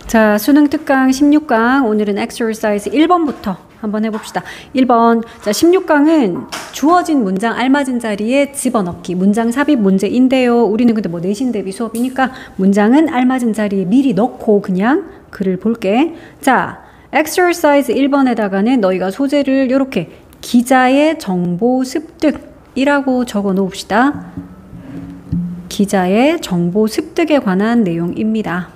자, 수능 특강 16강 오늘은 exercise 1번부터 한번 해봅시다. 1번. 자, 16강은 주어진 문장 알맞은 자리에 집어넣기. 문장 삽입 문제인데요. 우리는 근데 뭐 내신 대비 수업이니까 문장은 알맞은 자리에 미리 넣고 그냥 글을 볼게. 자, exercise 1번에다가는 너희가 소재를 이렇게 기자의 정보 습득이라고 적어 놓읍시다. 기자의 정보 습득에 관한 내용입니다.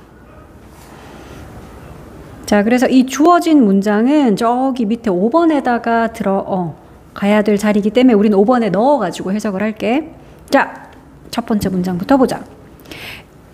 자, 그래서 이 주어진 문장은 저기 밑에 5번에다가 가야 될 자리이기 때문에 우리는 5번에 넣어가지고 해석을 할게. 자, 첫 번째 문장부터 보자.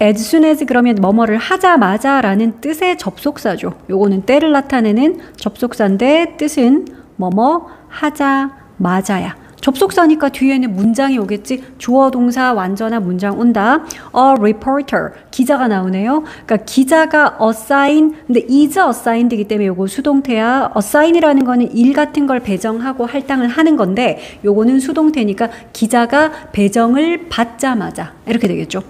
as soon as 그러면 뭐뭐를 하자마자 라는 뜻의 접속사죠. 요거는 때를 나타내는 접속사인데 뜻은 뭐뭐 하자마자야. 접속사니까 뒤에는 문장이 오겠지. 주어 동사 완전한 문장 온다. A reporter 기자가 나오네요. 그러니까 기자가 assign 근데 is assigned이기 때문에 요거 수동태야. assign이라는 거는 일 같은 걸 배정하고 할당을 하는 건데 요거는 수동태니까 기자가 배정을 받자마자 이렇게 되겠죠.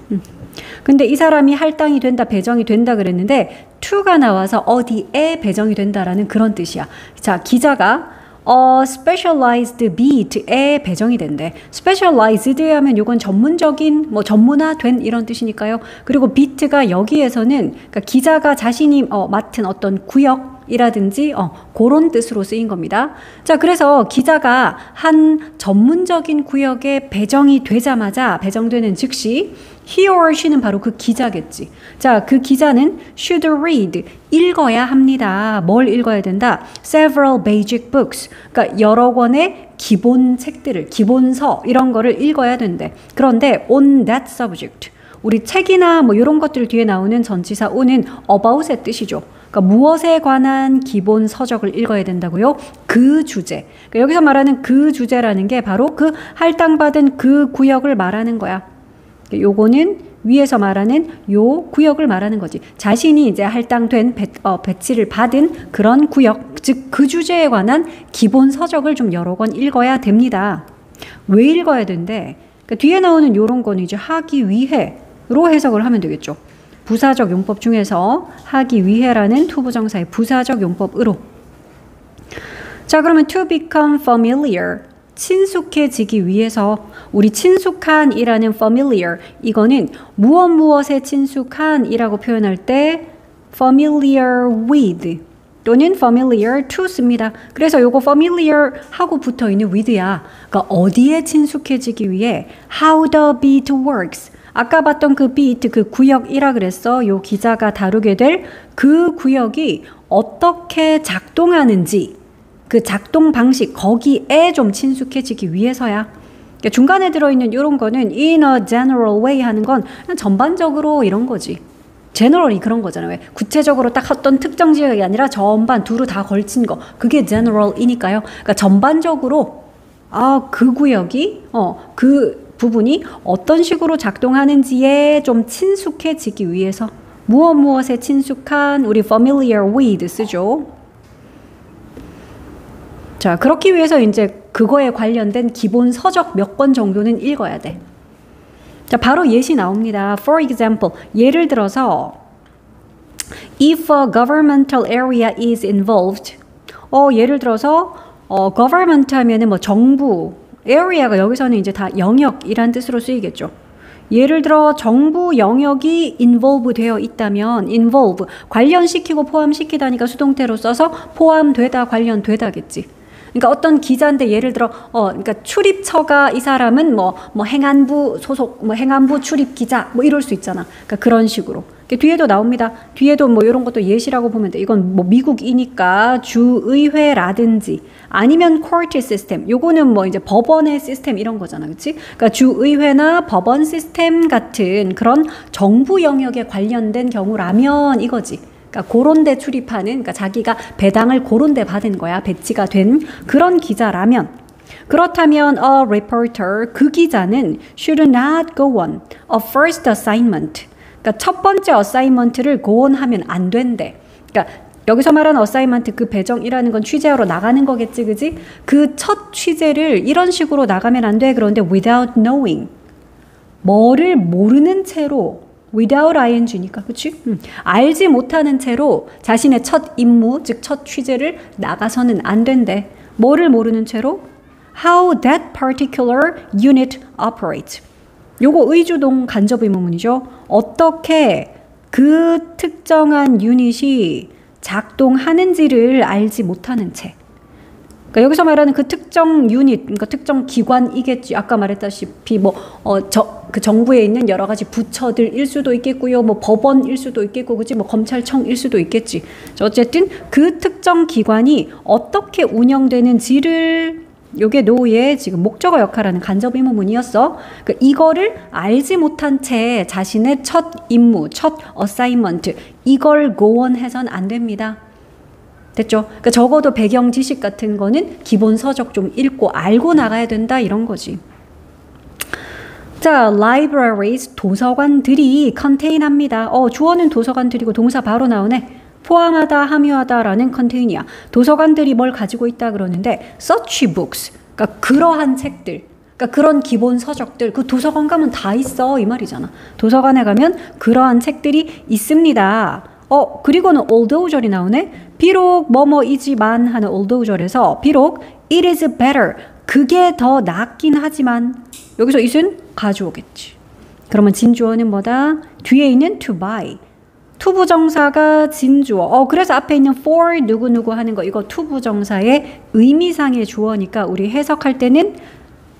근데 이 사람이 할당이 된다, 배정이 된다 그랬는데 to가 나와서 어디에 배정이 된다라는 그런 뜻이야. 자, 기자가 specialized beat에 배정이 된대. specialized 하면 요건 전문적인, 뭐 전문화된 이런 뜻이니까요. 그리고 beat가 여기에서는 그러니까 기자가 자신이 맡은 어떤 구역이라든지 그런 뜻으로 쓰인 겁니다. 자, 그래서 기자가 한 전문적인 구역에 배정이 되자마자 배정되는 즉시 he or she는 바로 그 기자겠지. 자, 그 기자는 should read 읽어야 합니다. 뭘 읽어야 된다? several basic books. 그러니까 여러 권의 기본 책들을, 기본서 이런 거를 읽어야 된대. 그런데 on that subject. 우리 책이나 뭐 이런 것들 뒤에 나오는 전치사 on은 about의 뜻이죠. 그러니까 무엇에 관한 기본 서적을 읽어야 된다고요? 그 주제. 그러니까 여기서 말하는 그 주제라는 게 바로 그 할당받은 그 구역을 말하는 거야. 요거는 위에서 말하는 요 구역을 말하는 거지. 자신이 이제 할당된 배치를 받은 그런 구역, 즉 그 주제에 관한 기본 서적을 좀 여러 권 읽어야 됩니다. 왜 읽어야 된대? 그러니까 뒤에 나오는 요런 거는 이제 하기 위해로 해석을 하면 되겠죠. 부사적 용법 중에서 하기 위해라는 투부정사의 부사적 용법으로. 자, 그러면 to become familiar. 친숙해지기 위해서 우리 친숙한이라는 familiar 이거는 무엇에 친숙한이라고 표현할 때 familiar with 또는 familiar to 씁니다. 그래서 요거 familiar 하고 붙어 있는 with야. 그러니까 어디에 친숙해지기 위해 how the beat works. 아까 봤던 그 beat 그 구역이라 그랬어. 요 기자가 다루게 될 그 구역이 어떻게 작동하는지 그 작동 방식 거기에 좀 친숙해지기 위해서야. 그러니까 중간에 들어있는 이런 거는 in a general way 하는 건 그냥 전반적으로 이런 거지. generally 그런 거잖아요. 왜? 구체적으로 딱 어떤 특정 지역이 아니라 전반 두루 다 걸친 거. 그게 general이니까요. 그러니까 전반적으로 그 구역이 그 부분이 어떤 식으로 작동하는지에 좀 친숙해지기 위해서 무엇에 친숙한 우리 familiar with 쓰죠. 자, 그렇기 위해서 이제 그거에 관련된 기본 서적 몇 권 정도는 읽어야 돼. 자, 바로 예시 나옵니다. For example, 예를 들어서 if a governmental area is involved. 예를 들어서 government 하면은 뭐 정부, area가 여기서는 이제 다 영역이란 뜻으로 쓰이겠죠. 예를 들어 정부 영역이 involve 되어 있다면 involve 관련시키고 포함시키다니까 수동태로 써서 포함되다 관련되다겠지. 그러니까 어떤 기자인데 예를 들어 그러니까 출입처가 이 사람은 뭐 행안부 소속 뭐 행안부 출입 기자 뭐 이럴 수 있잖아. 그러니까 그런 식으로. 뒤에도 나옵니다. 뒤에도 뭐 이런 것도 예시라고 보면 돼. 이건 뭐 미국이니까 주의회라든지 아니면 court system. 요거는 뭐 이제 법원의 시스템 이런 거잖아. 그렇지? 그러니까 주의회나 법원 시스템 같은 그런 정부 영역에 관련된 경우라면 이거지. 그러니까 그런 데 출입하는, 그러니까 자기가 배당을 그런 데 받은 거야. 배치가 된 그런 기자라면. 그렇다면 a reporter, 그 기자는 should not go on a first assignment. 그러니까 첫 번째 assignment를 go on 하면 안 된대. 그러니까 여기서 말하는 assignment 그 배정이라는 건 취재하러 나가는 거겠지, 그지? 그 첫 취재를 이런 식으로 나가면 안 돼. 그런데 without knowing. 뭐를 모르는 채로 without ing니까, 그치? 알지 못하는 채로 자신의 첫 임무, 즉 첫 취재를 나가서는 안 된대. 뭐를 모르는 채로? How that particular unit operates. 요거 의주동 간접 의문문이죠. 어떻게 그 특정한 유닛이 작동하는지를 알지 못하는 채. 그러니까 여기서 말하는 그 특정 유닛, 그러니까 특정 기관이겠지. 아까 말했다시피 그 정부에 있는 여러 가지 부처들일 수도 있겠고요. 뭐 법원일 수도 있겠고, 그치? 뭐 검찰청일 수도 있겠지. 어쨌든 그 특정 기관이 어떻게 운영되는지를, 요게 노의 지금 목적어 역할하는 간접 의문문이었어. 그러니까 이거를 알지 못한 채 자신의 첫 임무, 첫 어사이먼트, 이걸 고언해선 안 됩니다. 됐죠? 그러니까 적어도 배경 지식 같은 거는 기본 서적 좀 읽고 알고 나가야 된다, 이런 거지. 자, libraries, 도서관들이 contain합니다. 주어는 도서관들이고 동사 바로 나오네. 포함하다, 함유하다라는 컨테이너야. 도서관들이 뭘 가지고 있다 그러는데 such books, 그러니까 그러한 책들, 그러니까 그런 기본 서적들, 그 도서관 가면 다 있어, 이 말이잖아. 도서관에 가면 그러한 책들이 있습니다. 그리고는 although절이 나오네. 비록 뭐뭐이지만 하는 although절에서 비록 it is better, 그게 더 낫긴 하지만, 여기서 it은 가져오겠지. 그러면 진주어는 뭐다? 뒤에 있는 to buy. 투부정사가 진주어. 그래서 앞에 있는 for 누구누구 하는 거, 이거 투부정사의 의미상의 주어니까 우리 해석할 때는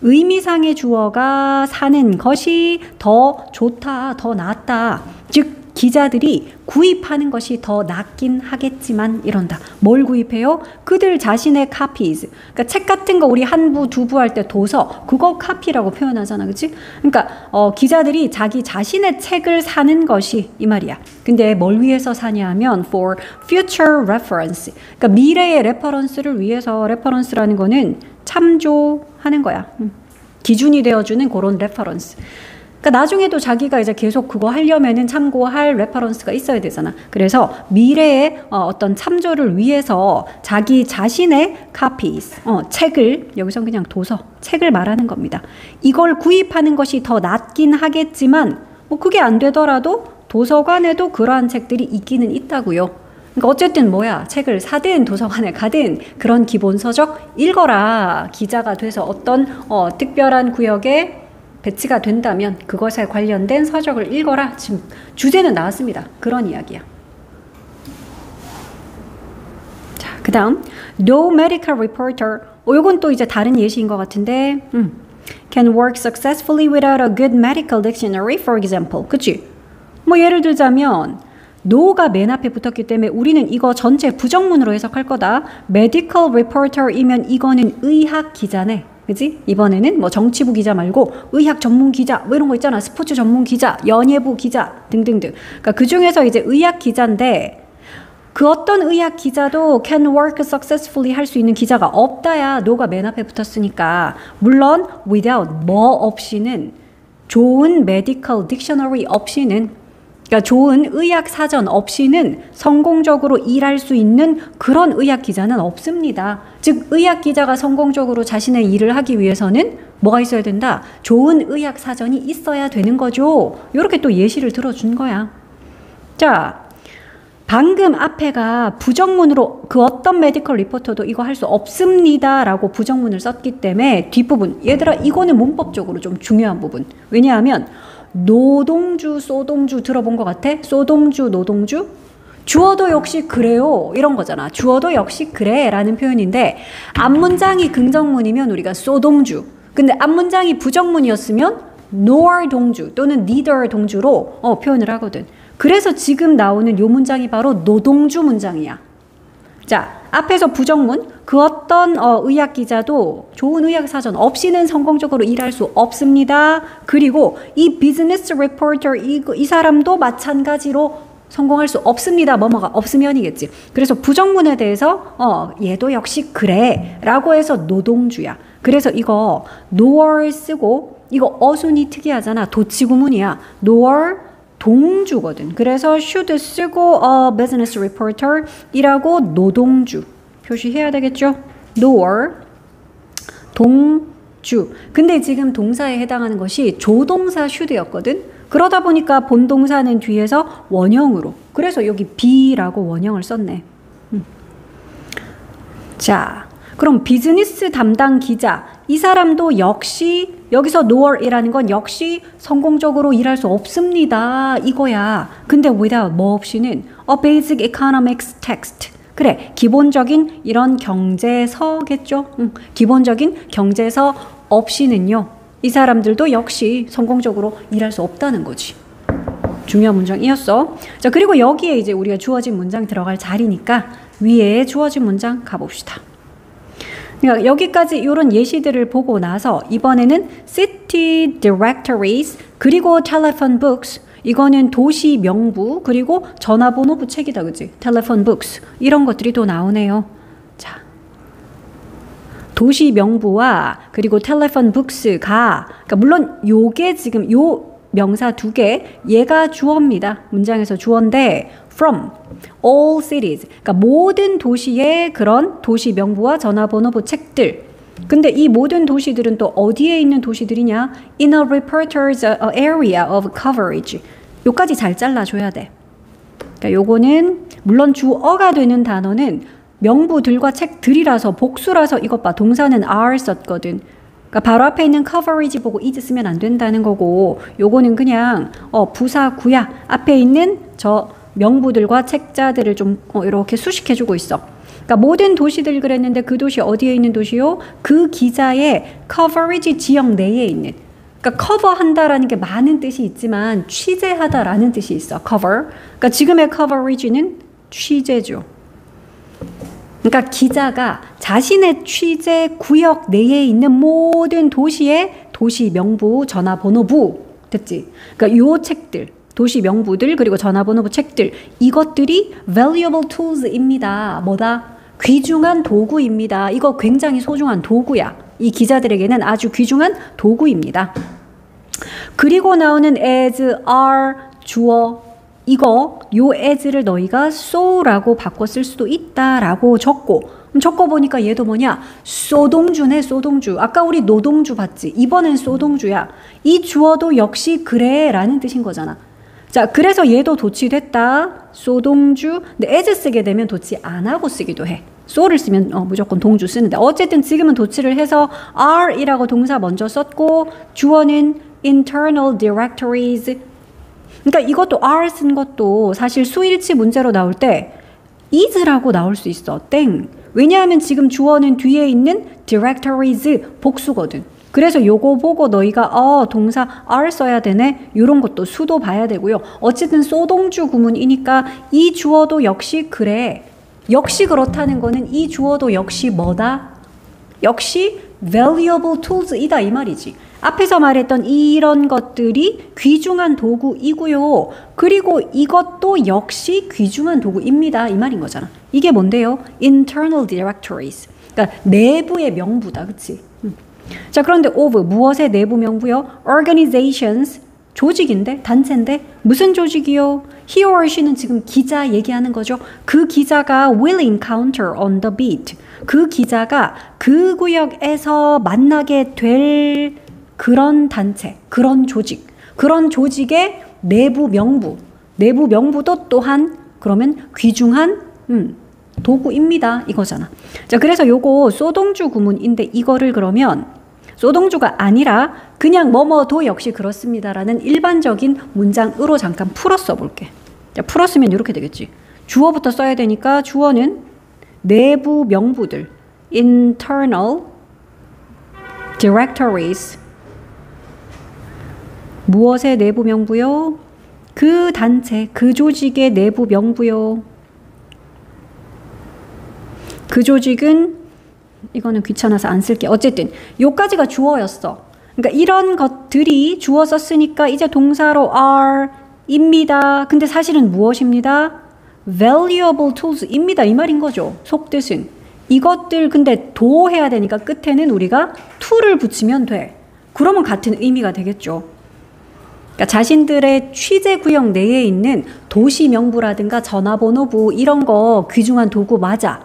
의미상의 주어가 사는 것이 더 좋다, 더 낫다. 즉 기자들이 구입하는 것이 더 낫긴 하겠지만 이런다. 뭘 구입해요? 그들 자신의 copies. 그러니까 책 같은 거 우리 한부, 두부 할 때 도서, 그거 copy라고 표현하잖아. 그치? 그러니까 기자들이 자기 자신의 책을 사는 것이 이 말이야. 근데 뭘 위해서 사냐 하면 for future reference. 그러니까 미래의 레퍼런스를 위해서, 레퍼런스라는 거는 참조하는 거야. 기준이 되어주는 그런 레퍼런스. 그러니까 나중에도 자기가 이제 계속 그거 하려면은 참고할 레퍼런스가 있어야 되잖아. 그래서 미래의 어떤 참조를 위해서 자기 자신의 copies, 책을, 여기선 그냥 도서, 책을 말하는 겁니다. 이걸 구입하는 것이 더 낫긴 하겠지만 뭐 그게 안 되더라도 도서관에도 그러한 책들이 있기는 있다고요. 그러니까 어쨌든 뭐야, 책을 사든 도서관에 가든 그런 기본 서적 읽어라. 기자가 돼서 어떤 특별한 구역에 배치가 된다면 그것에 관련된 서적을 읽어라. 지금 주제는 나왔습니다. 그런 이야기야. 자, 그 다음 No medical reporter. 이건 또 이제 다른 예시인 것 같은데 Can work successfully without a good medical dictionary, for example. 그치? 뭐 예를 들자면 no가 맨 앞에 붙었기 때문에 우리는 이거 전체 부정문으로 해석할 거다. medical reporter이면 이거는 의학 기자네. 그지? 이번에는 뭐 정치부 기자 말고 의학 전문 기자 뭐 이런 거 있잖아. 스포츠 전문 기자, 연예부 기자 등등등. 그러니까 그 중에서 이제 의학 기자인데 그 어떤 의학 기자도 can work successfully 할 수 있는 기자가 없다야. no가 맨 앞에 붙었으니까. 물론 without 뭐 없이는, 좋은 medical dictionary 없이는, 그러니까 좋은 의학 사전 없이는 성공적으로 일할 수 있는 그런 의학 기자는 없습니다. 즉 의학 기자가 성공적으로 자신의 일을 하기 위해서는 뭐가 있어야 된다? 좋은 의학 사전이 있어야 되는 거죠. 이렇게 또 예시를 들어준 거야. 자, 방금 앞에가 부정문으로 그 어떤 메디컬 리포터도 이거 할 수 없습니다 라고 부정문을 썼기 때문에 뒷부분, 얘들아 이거는 문법적으로 좀 중요한 부분. 왜냐하면 노동주, 소동주 들어본 것 같아? 소동주, 노동주? 주어도 역시 그래요. 이런 거잖아. 주어도 역시 그래 라는 표현인데 앞문장이 긍정문이면 우리가 소동주. 근데 앞문장이 부정문이었으면 nor 동주 또는 neither 동주로 표현을 하거든. 그래서 지금 나오는 요 문장이 바로 노동주 문장이야. 자, 앞에서 부정문, 그 어떤 의학 기자도 좋은 의학 사전 없이는 성공적으로 일할 수 없습니다. 그리고 이 비즈니스 리포터 이 사람도 마찬가지로 성공할 수 없습니다. 뭐뭐가 없으면이겠지. 그래서 부정문에 대해서 얘도 역시 그래 라고 해서 노동주야. 그래서 이거 nor 쓰고 이거 어순이 특이하잖아. 도치구문이야. nor 동주거든. 그래서 should 쓰고 business reporter 이라고 노동주 표시해야 되겠죠. nor 동주. 근데 지금 동사에 해당하는 것이 조동사 should였거든. 그러다 보니까 본동사는 뒤에서 원형으로. 그래서 여기 be라고 원형을 썼네. 자, 그럼 비즈니스 담당 기자. 이 사람도 역시 여기서 nor이라는 건 역시 성공적으로 일할 수 없습니다. 이거야. 근데 without 뭐 없이는 a basic economics text. 그래, 기본적인 이런 경제서겠죠. 기본적인 경제서 없이는요. 이 사람들도 역시 성공적으로 일할 수 없다는 거지. 중요한 문장이었어. 자, 그리고 여기에 이제 우리가 주어진 문장 들어갈 자리니까 위에 주어진 문장 가봅시다. 그러니까 여기까지 이런 예시들을 보고 나서 이번에는 city directories 그리고 telephone books 이거는 도시 명부 그리고 전화번호 부책이다, 그치? telephone books 이런 것들이 또 나오네요. 자, 도시 명부와 그리고 telephone books가 그러니까 물론 요게 지금 요 명사 두 개 얘가 주어입니다. 문장에서 주어인데 from all cities 그러니까 모든 도시의 그런 도시 명부와 전화번호부 책들. 근데 이 모든 도시들은 또 어디에 있는 도시들이냐? In a repertory's area of coverage. 요까지 잘 잘라줘야 돼. 그러니까 요거는 물론 주어가 되는 단어는 명부들과 책들이라서 복수라서 이것 봐. 동사는 are 썼거든. 그러니까 바로 앞에 있는 coverage 보고 is 쓰면 안 된다는 거고 요거는 그냥 부사 구야. 앞에 있는 저 명부들과 책자들을 좀 이렇게 수식해주고 있어. 그러니까 모든 도시들 그랬는데 그 도시 어디에 있는 도시요? 그 기자의 coverage 지역 내에 있는. 그러니까 커버한다라는 게 많은 뜻이 있지만 취재하다라는 뜻이 있어. cover. 그러니까 지금의 coverage는 취재죠. 그러니까 기자가 자신의 취재 구역 내에 있는 모든 도시의 도시 명부, 전화번호부 됐지? 그러니까 요 책들. 도시 명부들 그리고 전화번호부 책들 이것들이 valuable tools입니다. 뭐다? 귀중한 도구입니다. 이거 굉장히 소중한 도구야. 이 기자들에게는 아주 귀중한 도구입니다. 그리고 나오는 as, are, 주어 이거 요 as를 너희가 so라고 바꿔 쓸 수도 있다라고 적어보니까 얘도 뭐냐? 소동주네, 소동주. 아까 우리 노동주 봤지? 이번엔 소동주야. 이 주어도 역시 그래 라는 뜻인 거잖아. 자, 그래서 얘도 도치됐다. 소동주. 근데 as 쓰게 되면 도치 안 하고 쓰기도 해. so를 쓰면 무조건 동주 쓰는데 어쨌든 지금은 도치를 해서 are이라고 동사 먼저 썼고 주어는 internal directories. 그러니까 이것도 are 쓴 것도 사실 수일치 문제로 나올 때 is라고 나올 수 있어. 땡. 왜냐하면 지금 주어는 뒤에 있는 directories 복수거든. 그래서 요거 보고 너희가 동사 are 써야 되네. 이런 것도 수도 봐야 되고요. 어쨌든 소동주 구문이니까 이 주어도 역시 그래. 역시 그렇다는 거는 이 주어도 역시 뭐다? 역시 valuable tools이다 이 말이지. 앞에서 말했던 이런 것들이 귀중한 도구이고요. 그리고 이것도 역시 귀중한 도구입니다. 이 말인 거잖아. 이게 뭔데요? internal directories. 그러니까 내부의 명부다. 그치? 자, 그런데 of 무엇의 내부 명부요? organizations 조직인데 단체인데 무슨 조직이요? He or she는 지금 기자 얘기하는 거죠. 그 기자가 will encounter on the beat. 그 기자가 그 구역에서 만나게 될 그런 단체, 그런 조직, 그런 조직의 내부 명부, 내부 명부도 또한 그러면 귀중한 도구입니다. 이거잖아. 자, 그래서 요거 소동주 구문인데 이거를 그러면 소동주가 아니라 그냥 뭐뭐도 역시 그렇습니다라는 일반적인 문장으로 잠깐 풀어 써볼게. 자, 풀었으면 이렇게 되겠지. 주어부터 써야 되니까 주어는 내부 명부들, internal directories. 무엇의 내부 명부요? 그 단체, 그 조직의 내부 명부요. 그 조직은 이거는 귀찮아서 안 쓸게. 어쨌든 요까지가 주어였어. 그러니까 이런 것들이 주어 썼으니까 이제 동사로 are입니다. 근데 사실은 무엇입니다? valuable tools입니다. 이 말인 거죠. 속뜻은. 이것들 근데 도 해야 되니까 끝에는 우리가 to를 붙이면 돼. 그러면 같은 의미가 되겠죠. 그러니까 자신들의 취재 구역 내에 있는 도시 명부라든가 전화번호부 이런 거 귀중한 도구 맞아.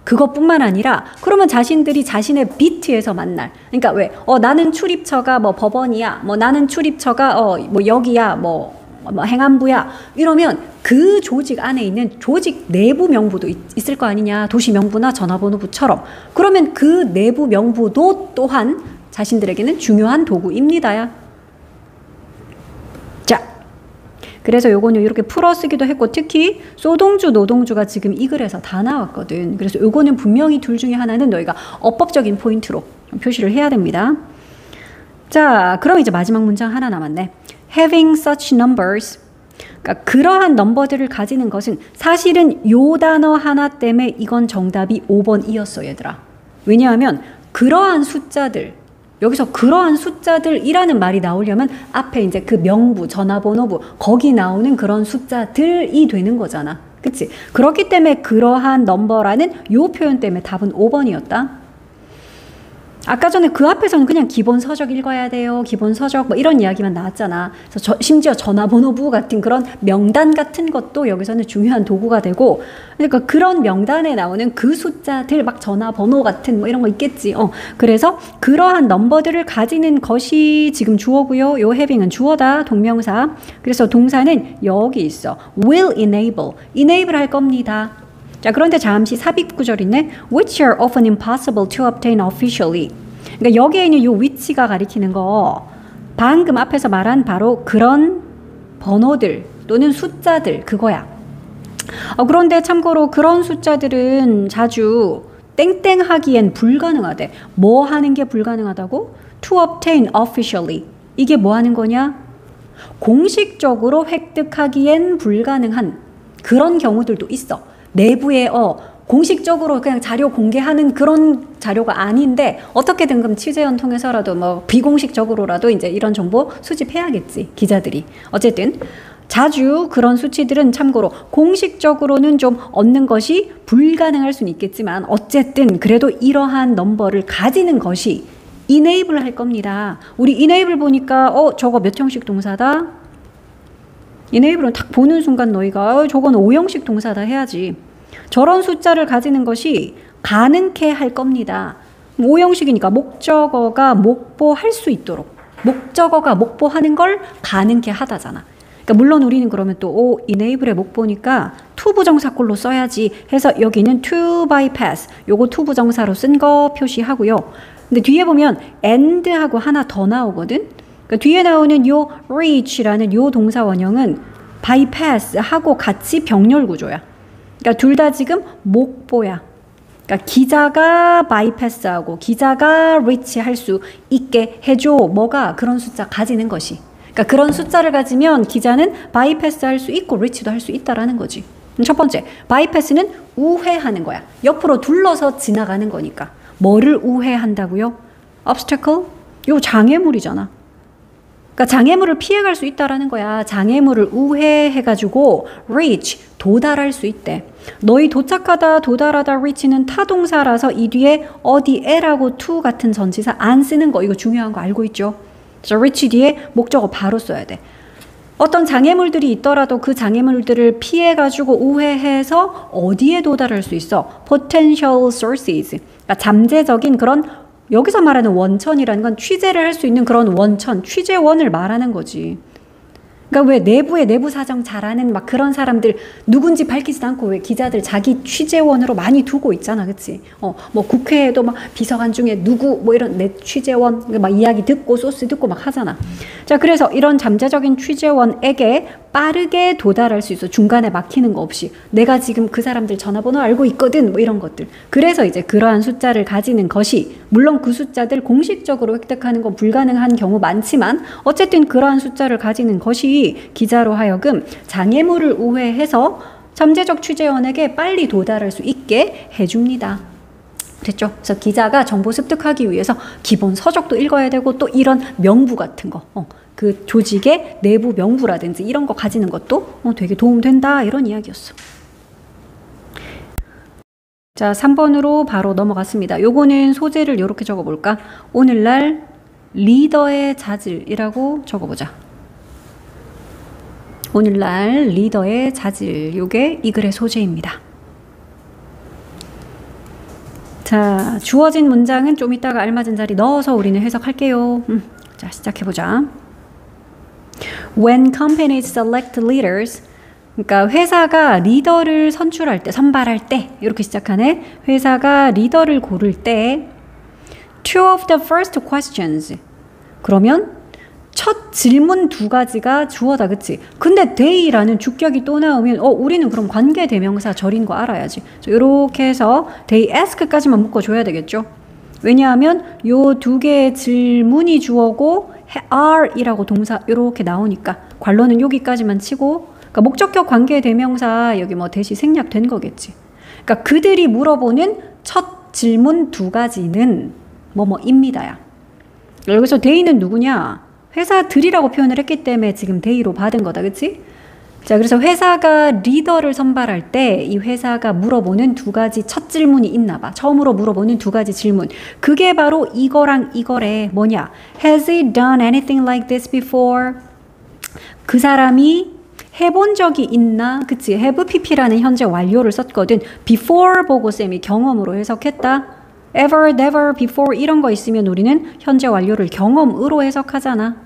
그것뿐만 아니라 그러면 자신들이 자신의 비트에서 만날 그러니까 왜 나는 출입처가 뭐 법원이야 뭐 나는 출입처가 뭐 여기야 뭐 행안부야 이러면 그 조직 안에 있는 조직 내부 명부도 있을 거 아니냐 도시 명부나 전화번호부처럼 그러면 그 내부 명부도 또한 자신들에게는 중요한 도구입니다야. 자, 그래서 요거는 이렇게 풀어쓰기도 했고 특히 소동주, 노동주가 지금 이 글에서 다 나왔거든. 그래서 요거는 분명히 둘 중에 하나는 너희가 어법적인 포인트로 표시를 해야 됩니다. 자, 그럼 이제 마지막 문장 하나 남았네. Having such numbers 그러니까 그러한 넘버들을 가지는 것은 사실은 요 단어 하나 때문에 이건 정답이 5번이었어 얘들아. 왜냐하면 그러한 숫자들 여기서 그러한 숫자들이라는 말이 나오려면 앞에 이제 그 명부, 전화번호부 거기 나오는 그런 숫자들이 되는 거잖아. 그치? 그렇기 때문에 그러한 넘버라는 요 표현 때문에 답은 5번이었다. 아까 전에 그 앞에서는 그냥 기본 서적 읽어야 돼요. 기본 서적 뭐 이런 이야기만 나왔잖아. 그래서 심지어 전화번호부 같은 그런 명단 같은 것도 여기서는 중요한 도구가 되고 그러니까 그런 명단에 나오는 그 숫자들 막 전화번호 같은 뭐 이런 거 있겠지. 그래서 그러한 넘버들을 가지는 것이 지금 주어고요. 요 having은 주어다. 동명사. 그래서 동사는 여기 있어. will enable 할 겁니다. 자, 그런데 잠시 삽입 구절 있네. Which are often impossible to obtain officially. 그러니까 여기에 있는 이 위치가 가리키는 거 방금 앞에서 말한 바로 그런 번호들 또는 숫자들 그거야. 그런데 참고로 그런 숫자들은 자주 땡땡 하기엔 불가능하대. 뭐 하는 게 불가능하다고? To obtain officially. 이게 뭐 하는 거냐? 공식적으로 획득하기엔 불가능한 그런 경우들도 있어. 내부에 공식적으로 그냥 자료 공개하는 그런 자료가 아닌데 어떻게든 그럼 취재원 통해서라도 뭐 비공식적으로라도 이제 이런 정보 수집해야겠지 기자들이. 어쨌든 자주 그런 수치들은 참고로 공식적으로는 좀 얻는 것이 불가능할 수는 있겠지만 어쨌든 그래도 이러한 넘버를 가지는 것이 enable 할 겁니다. 우리 enable 보니까 저거 몇 형식 동사다? enable은 딱 보는 순간 너희가 저건 5형식 동사다 해야지. 저런 숫자를 가지는 것이 가능케 할 겁니다. 5형식이니까 목적어가 목보할 수 있도록 목적어가 목보하는 걸 가능케 하다잖아. 그러니까 물론 우리는 그러면 또 enable의 목보니까 to 부정사꼴로 써야지 해서 여기는 to bypass 요거 to 부정사로 쓴 거 표시하고요. 근데 뒤에 보면 and하고 하나 더 나오거든. 그러니까 뒤에 나오는 요 reach라는 요 동사 원형은 bypass하고 같이 병렬 구조야. 그러니까 둘 다 지금 목보야. 그러니까 기자가 bypass하고 기자가 reach 할 수 있게 해줘. 뭐가? 그런 숫자 가지는 것이. 그러니까 그런 숫자를 가지면 기자는 bypass 할 수 있고 reach도 할 수 있다라는 거지. 첫 번째, bypass는 우회하는 거야. 옆으로 둘러서 지나가는 거니까. 뭐를 우회한다고요? obstacle? 요 장애물이잖아. 그러니까 장애물을 피해갈 수 있다라는 거야. 장애물을 우회해가지고 reach, 도달할 수 있대. 너희 도착하다, 도달하다, reach는 타동사라서 이 뒤에 어디에라고 to 같은 전치사 안 쓰는 거 이거 중요한 거 알고 있죠? 그래서 reach 뒤에 목적어 바로 써야 돼. 어떤 장애물들이 있더라도 그 장애물들을 피해가지고 우회해서 어디에 도달할 수 있어? potential sources. 그러니까 잠재적인 그런 여기서 말하는 원천이라는 건 취재를 할 수 있는 그런 원천, 취재원을 말하는 거지. 그러니까 왜 내부에 내부 사정 잘하는 막 그런 사람들 누군지 밝히지도 않고 왜 기자들 자기 취재원으로 많이 두고 있잖아, 그치? 뭐 국회에도 막 비서관 중에 누구 뭐 이런 내 취재원 막 이야기 듣고 소스 듣고 막 하잖아. 자, 그래서 이런 잠재적인 취재원에게 빠르게 도달할 수 있어. 중간에 막히는 거 없이. 내가 지금 그 사람들 전화번호 알고 있거든. 뭐 이런 것들. 그래서 이제 그러한 숫자를 가지는 것이 물론 그 숫자들 공식적으로 획득하는 건 불가능한 경우 많지만 어쨌든 그러한 숫자를 가지는 것이 기자로 하여금 장애물을 우회해서 잠재적 취재원에게 빨리 도달할 수 있게 해줍니다. 됐죠? 그래서 기자가 정보 습득하기 위해서 기본 서적도 읽어야 되고 또 이런 명부 같은 거 그 조직의 내부 명부라든지 이런 거 가지는 것도 되게 도움된다 이런 이야기였어. 자, 3번으로 바로 넘어갔습니다. 요거는 소재를 이렇게 적어볼까? 오늘날 리더의 자질이라고 적어보자. 오늘날 리더의 자질, 요게 이 글의 소재입니다. 자, 주어진 문장은 좀 이따가 알맞은 자리 넣어서 우리는 해석할게요. 자, 시작해보자. When companies select leaders, 그러니까 회사가 리더를 선출할 때, 선발할 때 이렇게 시작하네. 회사가 리더를 고를 때 two of the first questions, 그러면 첫 질문 두 가지가 주어다, 그치? 근데 they라는 주격이 또 나오면 우리는 그럼 관계대명사 절인 거 알아야지. 이렇게 해서 they ask까지만 묶어줘야 되겠죠. 왜냐하면 요 두 개의 질문이 주어고 are이라고 동사 이렇게 나오니까 관로는 여기까지만 치고, 그러니까 목적격 관계대명사 여기 뭐 대시 생략된 거겠지. 그러니까 그들이 물어보는 첫 질문 두 가지는 뭐뭐입니다야. 여기서 they는 누구냐? 회사들이라고 표현을 했기 때문에 지금 they로 받은 거다, 그치? 자, 그래서 회사가 리더를 선발할 때 이 회사가 물어보는 두 가지 첫 질문이 있나 봐. 처음으로 물어보는 두 가지 질문. 그게 바로 이거랑 이거래. 뭐냐? Has he done anything like this before? 그 사람이 해본 적이 있나? 그치? have pp라는 현재 완료를 썼거든. before 보고 쌤이 경험으로 해석했다. ever, never, before 이런 거 있으면 우리는 현재 완료를 경험으로 해석하잖아.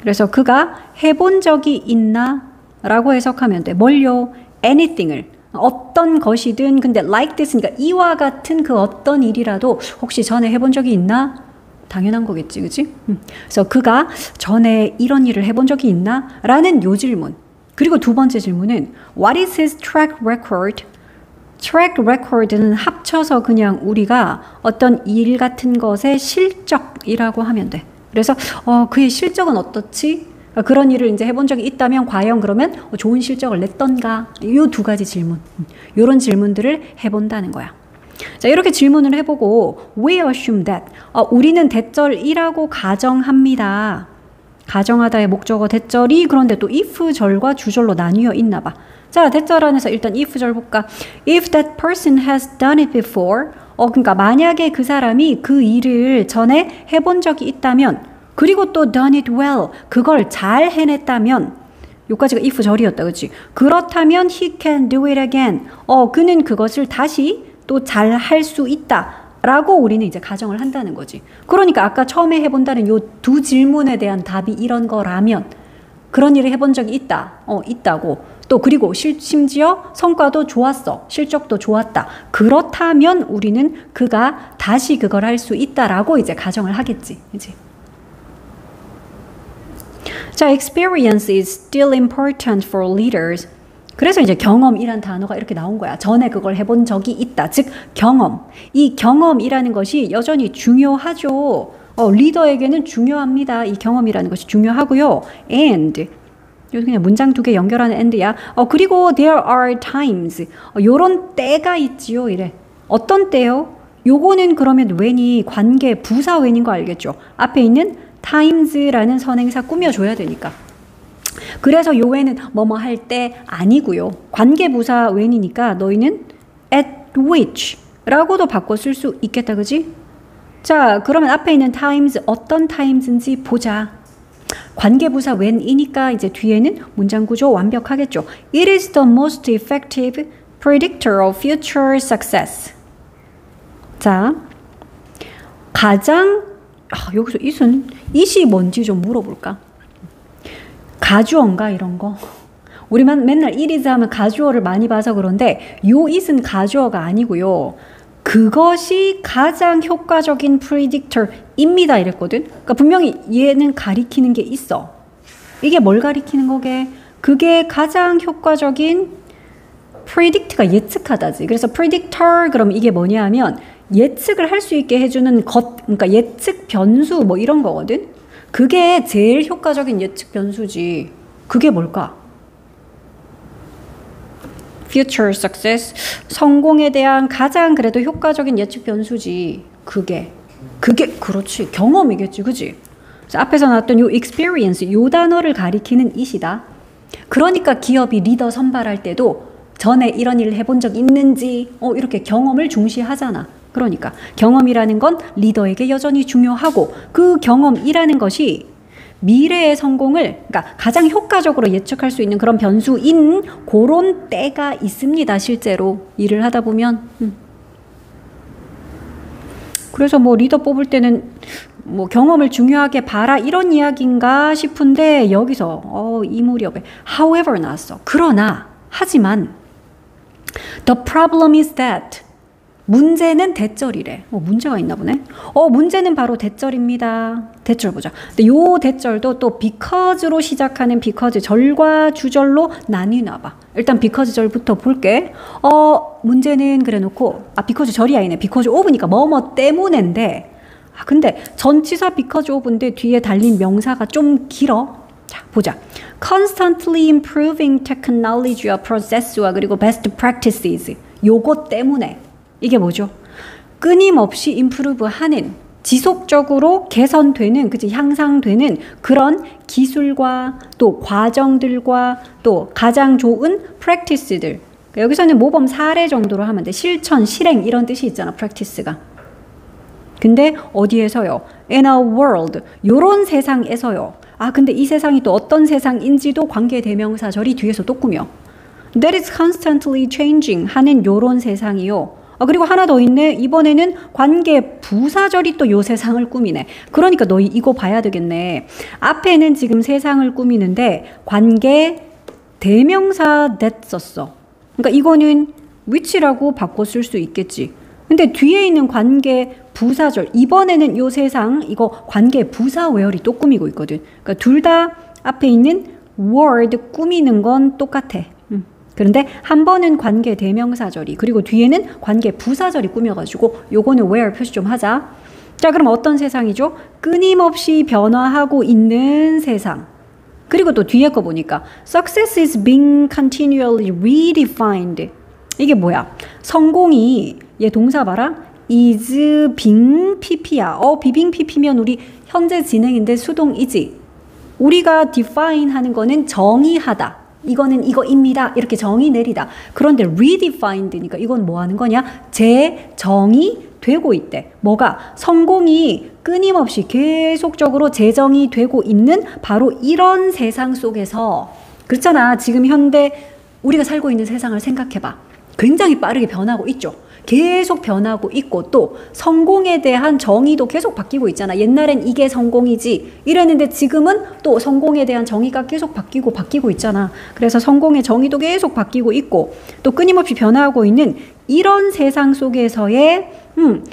그래서 그가 해본 적이 있나? 라고 해석하면 돼. 뭘요? anything을. 어떤 것이든, 근데 like this니까 이와 같은 그 어떤 일이라도 혹시 전에 해본 적이 있나? 당연한 거겠지, 그치? 그래서 그가 전에 이런 일을 해본 적이 있나? 라는 요 질문. 그리고 두 번째 질문은 What is his track record? track record는 합쳐서 그냥 우리가 어떤 일 같은 것의 실적이라고 하면 돼. 그래서 그의 실적은 어떻지? 그런 일을 이제 해본 적이 있다면 과연 그러면 좋은 실적을 냈던가? 이 두 가지 질문. 이런 질문들을 해본다는 거야. 자, 이렇게 질문을 해보고 we assume that 우리는 대절이라고 가정합니다. 가정하다의 목적어 대절이 그런데 또 if절과 주절로 나뉘어 있나 봐. 자, 대절 안에서 일단 if절 볼까? If that person has done it before, 그러니까 만약에 그 사람이 그 일을 전에 해본 적이 있다면, 그리고 또 done it well, 그걸 잘 해냈다면, 요까지가 if절이었다, 그치? 그렇다면 he can do it again. 그는 그것을 다시 또 잘 할 수 있다. 라고 우리는 이제 가정을 한다는 거지. 그러니까 아까 처음에 해본다는 요 두 질문에 대한 답이 이런 거라면, 그런 일을 해본 적이 있다. 있다고. 또 그리고 심지어 성과도 좋았어. 실적도 좋았다. 그렇다면 우리는 그가 다시 그걸 할 수 있다라고 이제 가정을 하겠지. 그치? 자, experience is still important for leaders. 그래서 이제 경험이란 단어가 이렇게 나온 거야. 전에 그걸 해본 적이 있다. 즉, 경험. 이 경험이라는 것이 여전히 중요하죠. 리더에게는 중요합니다. 이 경험이라는 것이 중요하고요. And 여기 그냥 문장 두 개 연결하는 and야. 그리고 there are times. 요런 때가 있지요. 이래. 어떤 때요? 요거는 그러면 when이 관계 부사 when인 거 알겠죠? 앞에 있는 times라는 선행사 꾸며줘야 되니까. 그래서 요 when은 뭐뭐 할 때 아니고요. 관계 부사 when이니까 너희는 at which 라고도 바꿔 쓸 수 있겠다. 그지? 자, 그러면 앞에 있는 times 어떤 times인지 보자. 관계부사 when이니까 이제 뒤에는 문장 구조 완벽하겠죠. It is the most effective predictor of future success. 자, 가장 여기서 it이 뭔지 좀 물어볼까? 가주어인가 이런 거? 우리만 맨날 it is 하면 가주어를 많이 봐서 그런데 요 it은 가주어가 아니고요. 그것이 가장 효과적인 predictor입니다 이랬거든. 그러니까 분명히 얘는 가리키는 게 있어. 이게 뭘 가리키는 거게? 그게 가장 효과적인 predict가 예측하다지. 그래서 predictor 그럼 이게 뭐냐 하면 예측을 할 수 있게 해주는 것, 그러니까 예측 변수 뭐 이런 거거든. 그게 제일 효과적인 예측 변수지. 그게 뭘까? future success, 성공에 대한 가장 그래도 효과적인 예측 변수지. 그게 그렇지. 경험이겠지. 그지? 앞에서 나왔던 요 experience, 요 단어를 가리키는 it이다. 그러니까 기업이 리더 선발할 때도 전에 이런 일을 해본 적 있는지 이렇게 경험을 중시하잖아. 그러니까 경험이라는 건 리더에게 여전히 중요하고 그 경험이라는 것이 미래의 성공을 그러니까 가장 효과적으로 예측할 수 있는 그런 변수인 그런 때가 있습니다. 실제로 일을 하다 보면 그래서 뭐 리더 뽑을 때는 뭐 경험을 중요하게 봐라 이런 이야기인가 싶은데 여기서 이 무렵에 however 나왔어. 그러나 하지만 the problem is that 문제는 대절이래. 문제가 있나 보네. 문제는 바로 대절입니다. 대절 보자. 근데 요 대절도 또 because로 시작하는 because 절과 주절로 나뉘나 봐. 일단 because 절부터 볼게. 문제는 그래 놓고 because 절이 아니네. because of니까 뭐뭐 때문인데 근데 전치사 because of인데 뒤에 달린 명사가 좀 길어. 자, 보자. constantly improving technology와 process와 그리고 best practices. 요거 때문에 이게 뭐죠? 끊임없이 improve 하는, 지속적으로 개선되는, 그치, 향상되는 그런 기술과 또 과정들과 또 가장 좋은 practice들. 그러니까 여기서는 모범 사례 정도로 하면 돼. 실천, 실행 이런 뜻이 있잖아, practice가. 근데 어디에서요? In a world. 요런 세상에서요. 근데 이 세상이 또 어떤 세상인지도 관계 대명사절이 뒤에서 또 꾸며. That is constantly changing 하는 요런 세상이요. 그리고 하나 더 있네. 이번에는 관계 부사절이 또 요 세상을 꾸미네. 그러니까 너희 이거 봐야 되겠네. 앞에는 지금 세상을 꾸미는데 관계 대명사 that 썼어. 그러니까 이거는 which라고 바꿔 쓸 수 있겠지. 근데 뒤에 있는 관계 부사절 이번에는 요 세상 이거 관계 부사 where이 또 꾸미고 있거든. 그러니까 둘 다 앞에 있는 word 꾸미는 건 똑같아. 그런데 한 번은 관계 대명사절이 그리고 뒤에는 관계 부사절이 꾸며가지고 요거는 where 표시 좀 하자. 자, 그럼 어떤 세상이죠? 끊임없이 변화하고 있는 세상. 그리고 또 뒤에 거 보니까 success is being continually redefined. 이게 뭐야? 성공이 얘 동사 봐라. is being pp야. being pp면 우리 현재 진행인데 수동이지. 우리가 define 하는 거는 정의하다. 이거는 이거입니다. 이렇게 정의 내리다. 그런데 redefined니까 이건 뭐 하는 거냐? 재정의되고 있대. 뭐가? 성공이 끊임없이 계속적으로 재정이 되고 있는 바로 이런 세상 속에서 그렇잖아. 지금 현대 우리가 살고 있는 세상을 생각해봐. 굉장히 빠르게 변하고 있죠. 계속 변하고 있고 또 성공에 대한 정의도 계속 바뀌고 있잖아. 옛날엔 이게 성공이지 이랬는데 지금은 또 성공에 대한 정의가 계속 바뀌고 있잖아. 그래서 성공의 정의도 계속 바뀌고 있고 또 끊임없이 변화하고 있는 이런 세상 속에서의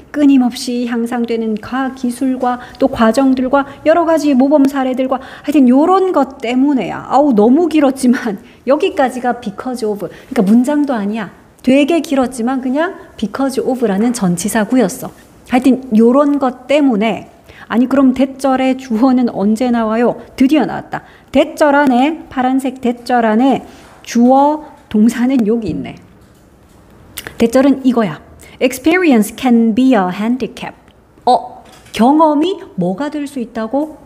끊임없이 향상되는 기술과 또 과정들과 여러 가지 모범 사례들과 하여튼 요런 것 때문에야. 너무 길었지만 여기까지가 because of. 그러니까 문장도 아니야. 되게 길었지만 그냥 because of라는 전치사구였어. 하여튼 요런 것 때문에. 아니 그럼 대절의 주어는 언제 나와요? 드디어 나왔다. 대절 안에 파란색 대절 안에 주어 동사는 여기 있네. 대절은 이거야. Experience can be a handicap. 경험이 뭐가 될 수 있다고?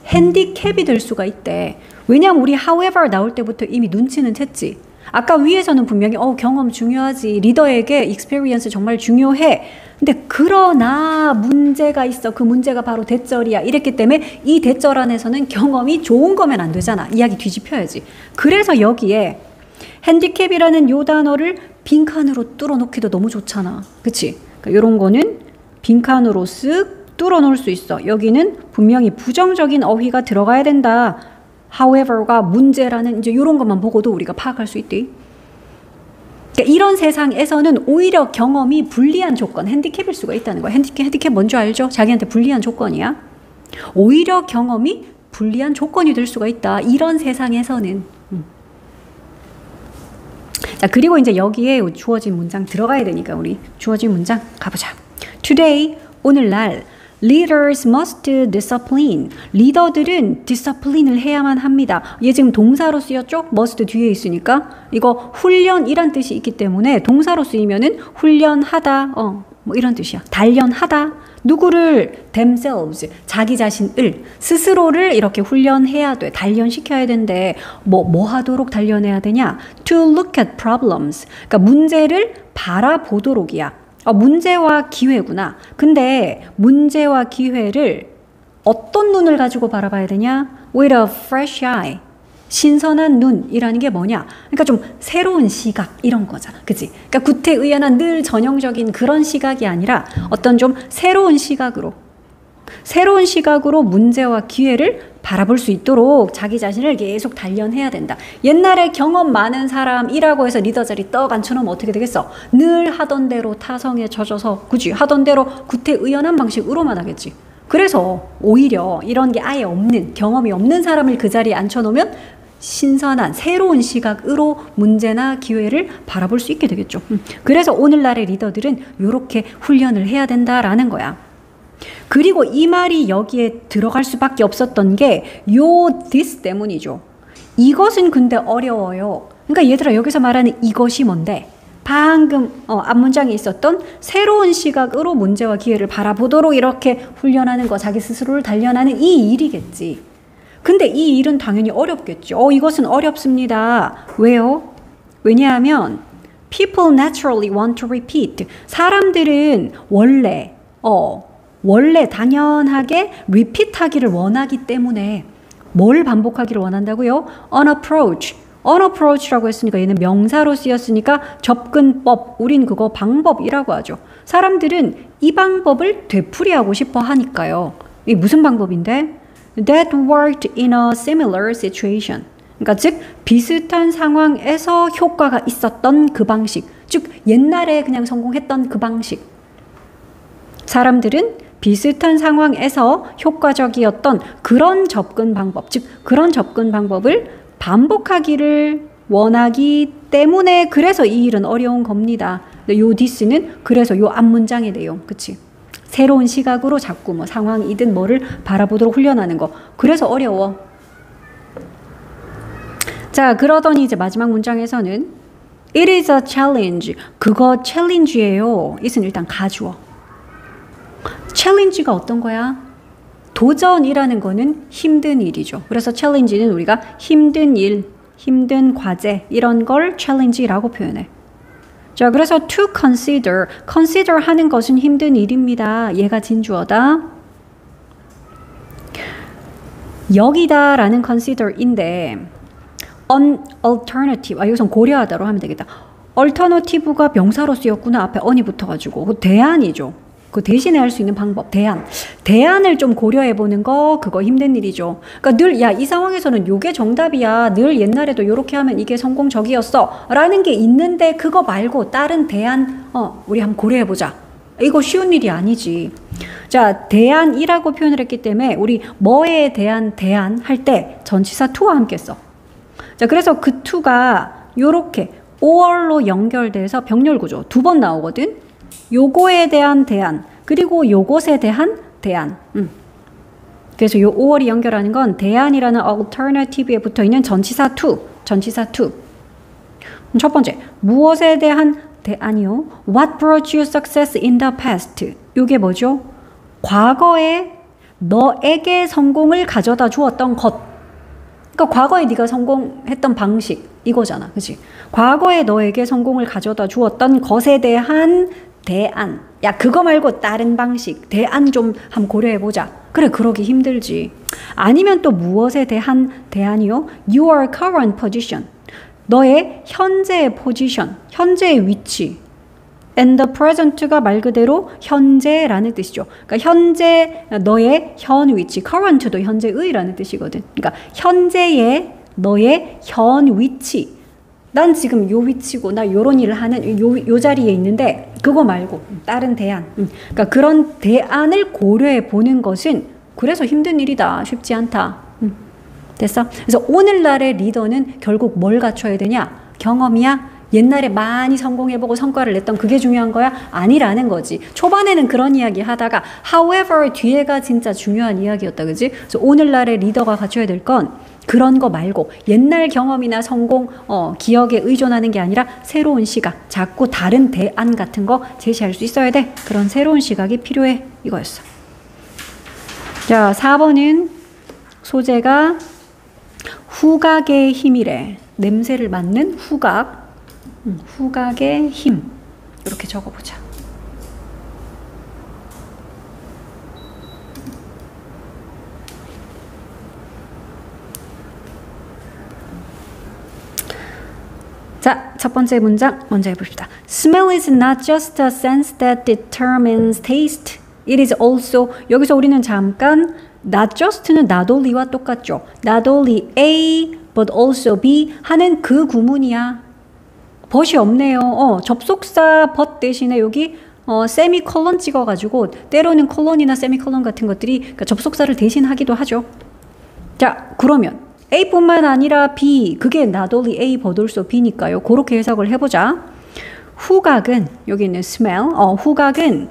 핸디캡이 될 수가 있대. 왜냐면 우리 however 나올 때부터 이미 눈치는 챘지. 아까 위에서는 분명히 경험 중요하지. 리더에게 experience 정말 중요해. 근데 그러나 문제가 있어. 그 문제가 바로 대절이야. 이랬기 때문에 이 대절 안에서는 경험이 좋은 거면 안 되잖아. 이야기 뒤집혀야지. 그래서 여기에 핸디캡이라는 요 단어를 빈칸으로 뚫어놓기도 너무 좋잖아. 그치? 그러니까 이런 거는 빈칸으로 쓱 뚫어놓을 수 있어. 여기는 분명히 부정적인 어휘가 들어가야 된다. however가 문제라는 이제 이런 것만 보고도 우리가 파악할 수 있대. 그러니까 이런 세상에서는 오히려 경험이 불리한 조건, 핸디캡일 수가 있다는 거야. 핸디캡 뭔지 알죠? 자기한테 불리한 조건이야. 오히려 경험이 불리한 조건이 될 수가 있다. 이런 세상에서는. 자, 그리고 이제 여기에 주어진 문장 들어가야 되니까 우리 주어진 문장 가보자. Today, 오늘날 Leaders must discipline. 리더들은 discipline을 해야만 합니다. 얘 지금 동사로 쓰였죠? must 뒤에 있으니까 이거 훈련이란 뜻이 있기 때문에 동사로 쓰이면은 훈련하다, 뭐 이런 뜻이야. 단련하다. 누구를? themselves. 자기 자신을, 스스로를 이렇게 훈련해야 돼. 단련시켜야 된대. 뭐 하도록 단련해야 되냐? To look at problems. 그러니까 문제를 바라보도록이야. 문제와 기회구나. 근데 문제와 기회를 어떤 눈을 가지고 바라봐야 되냐? With a fresh eye. 신선한 눈이라는 게 뭐냐? 그러니까 좀 새로운 시각 이런 거잖아. 그치? 그러니까 구태의연한 늘 전형적인 그런 시각이 아니라 어떤 좀 새로운 시각으로 문제와 기회를 바라볼 수 있도록 자기 자신을 계속 단련해야 된다. 옛날에 경험 많은 사람이라고 해서 리더 자리 떡 앉혀놓으면 어떻게 되겠어? 늘 하던 대로 타성에 젖어서 그치? 하던 대로 구태의연한 방식으로만 하겠지. 그래서 오히려 이런 게 아예 없는 경험이 없는 사람을 그 자리에 앉혀놓으면 신선한 새로운 시각으로 문제나 기회를 바라볼 수 있게 되겠죠. 그래서 오늘날의 리더들은 이렇게 훈련을 해야 된다라는 거야. 그리고 이 말이 여기에 들어갈 수밖에 없었던 게 요 this 때문이죠. 이것은 근데 어려워요. 그러니까 얘들아 여기서 말하는 이것이 뭔데? 방금 앞문장에 있었던 새로운 시각으로 문제와 기회를 바라보도록 이렇게 훈련하는 거, 자기 스스로를 단련하는 이 일이겠지. 근데 이 일은 당연히 어렵겠죠. 이것은 어렵습니다. 왜요? 왜냐하면 people naturally want to repeat. 사람들은 원래 당연하게 repeat 하기를 원하기 때문에 뭘 반복하기를 원한다고요? unapproach라고 했으니까 얘는 명사로 쓰였으니까 접근법, 우린 그거 방법이라고 하죠. 사람들은 이 방법을 되풀이하고 싶어 하니까요. 이게 무슨 방법인데? That worked in a similar situation. 그러니까 즉 비슷한 상황에서 효과가 있었던 그 방식. 즉 옛날에 그냥 성공했던 그 방식. 사람들은 비슷한 상황에서 효과적이었던 그런 접근 방법, 즉 그런 접근 방법을 반복하기를 원하기 때문에 그래서 이 일은 어려운 겁니다. 요 this는 그래서 요 앞문장의 내용, 그치? 새로운 시각으로 자꾸 뭐 상황이든 뭐를 바라보도록 훈련하는 거. 그래서 어려워. 자, 그러더니 이제 마지막 문장에서는 It is a challenge. 그거 challenge예요. 이것은 일단 가주어. challenge가 어떤 거야? 도전이라는 거는 힘든 일이죠. 그래서 challenge는 우리가 힘든 일, 힘든 과제 이런 걸 challenge라고 표현해. 자, 그래서 to consider 하는 것은 힘든 일입니다. 얘가 진주어다. 여기다 라는 consider인데 an alternative, 여기선 고려하다로 하면 되겠다. alternative가 명사로 쓰였구나. 앞에 on이 붙어가지고. 그 대안이죠. 그 대신에 할 수 있는 방법, 대안을 좀 고려해보는 거, 그거 힘든 일이죠. 그러니까 늘, 이 상황에서는 요게 정답이야. 늘 옛날에도 요렇게 하면 이게 성공적이었어. 라는 게 있는데, 그거 말고 다른 대안, 우리 한번 고려해보자. 이거 쉬운 일이 아니지. 자, 대안이라고 표현을 했기 때문에, 우리 뭐에 대한 대안 할 때 전치사 to와 함께 써. 자, 그래서 그 to가 요렇게 or로 연결돼서 병렬 구조 2번 나오거든. 요거에 대한 대안, 그리고 요것에 대한 대안. 그래서 요 5월이 연결하는 건 대안이라는 alternative에 붙어있는 전치사 to. 첫 번째, 무엇에 대한 대안이요? What brought you success in the past? 요게 뭐죠? 과거에 너에게 성공을 가져다 주었던 것. 그러니까 과거에 네가 성공했던 방식 이거잖아. 그치? 과거에 너에게 성공을 가져다 주었던 것에 대한 대안. 그거 말고 다른 방식, 대안 좀 한번 고려해보자. 그래, 그러기 힘들지. 아니면 또 무엇에 대한 대안이요? Your current position. 너의 현재의 포지션, 현재의 위치. And the present가 말 그대로 현재라는 뜻이죠. 그러니까 현재, 너의 현 위치. current도 현재의라는 뜻이거든. 그러니까 현재의 너의 현 위치. 난 지금 요 위치고 나 요런 일을 하는 요 자리에 있는데 그거 말고 다른 대안. 그러니까 그런 대안을 고려해 보는 것은 그래서 힘든 일이다. 쉽지 않다. 됐어? 그래서 오늘날의 리더는 결국 뭘 갖춰야 되냐? 경험이야? 옛날에 많이 성공해보고 성과를 냈던 그게 중요한 거야? 아니라는 거지. 초반에는 그런 이야기 하다가 however 뒤에가 진짜 중요한 이야기였다. 그지? 그래서 오늘날의 리더가 갖춰야 될 건 그런 거 말고 옛날 경험이나 성공, 기억에 의존하는 게 아니라 새로운 시각, 자꾸 다른 대안 같은 거 제시할 수 있어야 돼. 그런 새로운 시각이 필요해. 이거였어. 자, 4번은 소재가 후각의 힘이래. 냄새를 맡는 후각. 후각의 힘. 이렇게 적어보자. 자, 첫 번째 문장 먼저 해봅시다. Smell is not just a sense that determines taste. It is also, 여기서 우리는 잠깐 not just는 not only와 똑같죠. Not only A but also B 하는 그 구문이야. but이 없네요. 접속사 but 대신에 여기 세미콜론 찍어가지고 때로는 콜론이나 세미콜론 같은 것들이 그러니까 접속사를 대신하기도 하죠. 자, 그러면 A뿐만 아니라 B, 그게 not only A but also B니까요. 그렇게 해석을 해보자. 후각은 여기 있는 smell, 후각은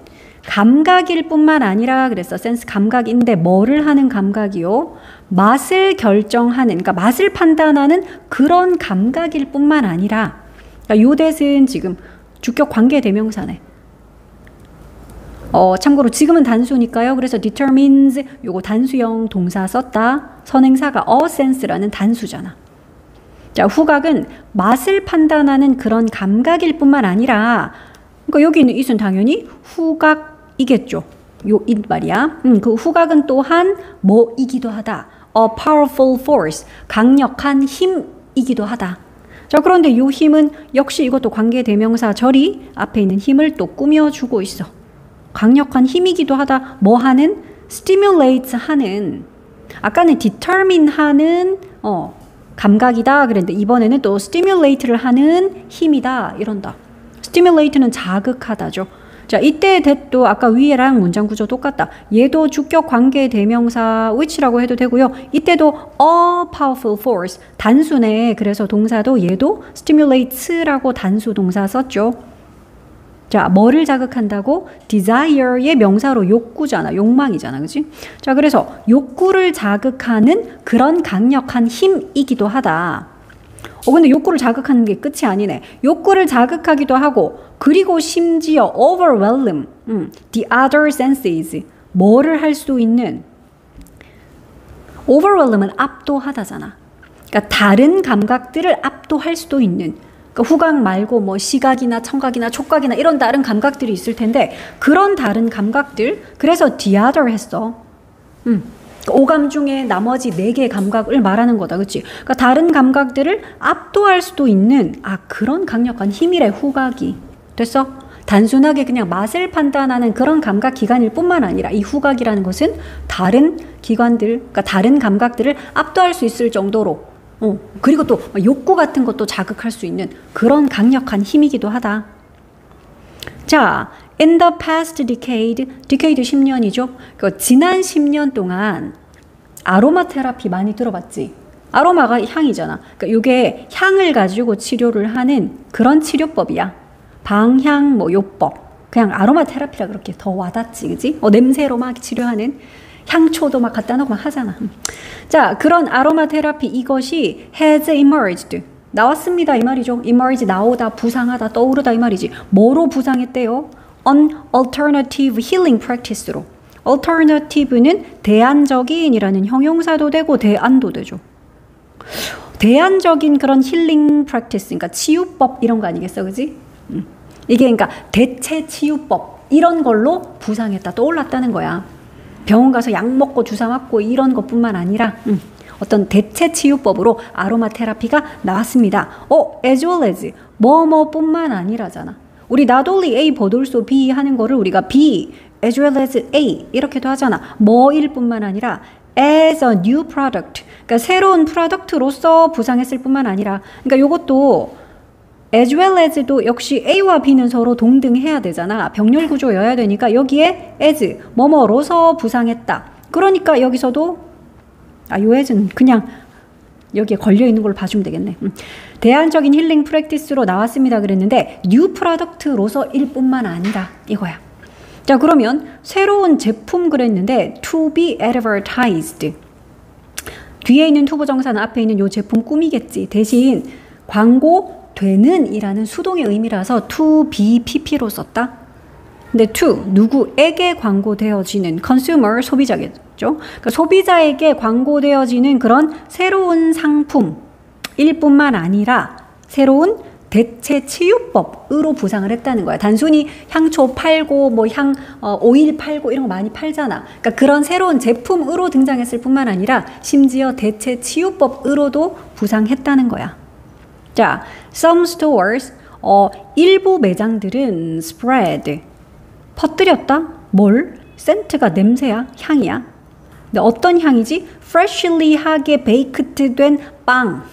감각일 뿐만 아니라 그래서 센스 감각인데 뭐를 하는 감각이요? 맛을 결정하는, 그러니까 맛을 판단하는 그런 감각일 뿐만 아니라 그러니까 요 대신 지금 주격 관계 대명사네. 참고로 지금은 단수니까요. 그래서 determines 요거 단수형 동사 썼다. 선행사가 a sense라는 단수잖아. 자, 후각은 맛을 판단하는 그런 감각일 뿐만 아니라 그러니까 여기 있는 it은 당연히 후각이겠죠. 요 it 말이야. 그 후각은 또한 뭐이기도 하다. A powerful force. 강력한 힘이기도 하다. 자, 그런데 요 힘은 역시 이것도 관계대명사 절이 앞에 있는 힘을 또 꾸며주고 있어. 강력한 힘이기도 하다. 뭐 하는? stimulate 하는. 아까는 determine 하는 감각이다 그랬는데 이번에는 또 stimulate를 하는 힘이다 이런다. stimulate는 자극하다죠. 자, 이때 that도 아까 위에랑 문장 구조 똑같다. 얘도 주격 관계 대명사 which라고 해도 되고요. 이때도 a powerful force 단수네. 그래서 동사도 얘도 stimulates라고 단수 동사 썼죠. 자, 뭐를 자극한다고? desire의 명사로 욕구잖아. 욕망이잖아. 그치? 자, 그래서 욕구를 자극하는 그런 강력한 힘이기도 하다. 근데 욕구를 자극하는 게 끝이 아니네. 욕구를 자극하기도 하고 그리고 심지어 overwhelm, the other senses 뭐를 할 수 있는 overwhelm은 압도하다잖아. 그러니까 다른 감각들을 압도할 수도 있는 그러니까 후각 말고 뭐 시각이나 청각이나 촉각이나 이런 다른 감각들이 있을 텐데 그런 다른 감각들 그래서 the other 했어. 오감 중에 나머지 4개 감각을 말하는 거다. 그치? 그러니까 다른 감각들을 압도할 수도 있는 그런 강력한 힘이래 후각이. 됐어? 단순하게 그냥 맛을 판단하는 그런 감각 기관일 뿐만 아니라 이 후각이라는 것은 다른 기관들, 그러니까 다른 감각들을 압도할 수 있을 정도로 그리고 또 욕구 같은 것도 자극할 수 있는 그런 강력한 힘이기도 하다. 자, in the past decade 10년이죠. 지난 10년 동안 아로마 테라피 많이 들어봤지? 아로마가 향이잖아. 그러니까 이게 향을 가지고 치료를 하는 그런 치료법이야. 방향 요법. 그냥 아로마 테라피라 그렇게 더 와닿지, 그지? 냄새로 막 치료하는 향초도 막 갖다 놓고 막 하잖아. 자, 그런 아로마 테라피 이것이 has emerged. 나왔습니다 이 말이죠. emerge 나오다, 부상하다, 떠오르다 이 말이지. 뭐로 부상했대요? An alternative healing practice로. alternative는 대안적인이라는 형용사도 되고 대안도 되죠. 대안적인 그런 힐링 프랙티스, 그러니까 치유법 이런 거 아니겠어, 그지? 이게 그러니까 대체 치유법 이런 걸로 부상했다, 떠올랐다는 거야. 병원 가서 약 먹고 주사 맞고 이런 것뿐만 아니라 어떤 대체 치유법으로 아로마 테라피가 나왔습니다. as well as 뭐뭐뿐만 아니라잖아. 우리 not only A but also B 하는 거를 우리가 B as well as A 이렇게도 하잖아. 뭐일 뿐만 아니라 as a new product. 그러니까 새로운 프로덕트로서 부상했을 뿐만 아니라 그러니까 요것도 as well as도 역시 A와 B는 서로 동등해야 되잖아. 병렬 구조여야 되니까 여기에 as 뭐뭐로서 부상했다. 그러니까 여기서도 요 as는 그냥 여기에 걸려있는 걸 봐주면 되겠네. 대안적인 힐링 프랙티스로 나왔습니다 그랬는데 뉴 프로덕트로서일 뿐만 아니라 이거야. 자, 그러면 새로운 제품 그랬는데 to be advertised. 뒤에 있는 투부정사는 앞에 있는 요 제품 꾸미겠지. 대신 광고되는 이라는 수동의 의미라서 to be pp로 썼다. 근데 to 누구에게 광고되어지는 consumer 소비자겠죠. 그러니까 소비자에게 광고되어지는 그런 새로운 상품일 뿐만 아니라 새로운 대체 치유법으로 부상을 했다는 거야. 단순히 향초 팔고 오일 팔고 이런 거 많이 팔잖아. 그러니까 그런 새로운 제품으로 등장했을 뿐만 아니라 심지어 대체 치유법으로도 부상했다는 거야. 자, some stores, 일부 매장들은 spread, 퍼뜨렸다? 뭘? scent가 냄새야? 향이야? 근데 어떤 향이지? freshly하게 baked 된 빵.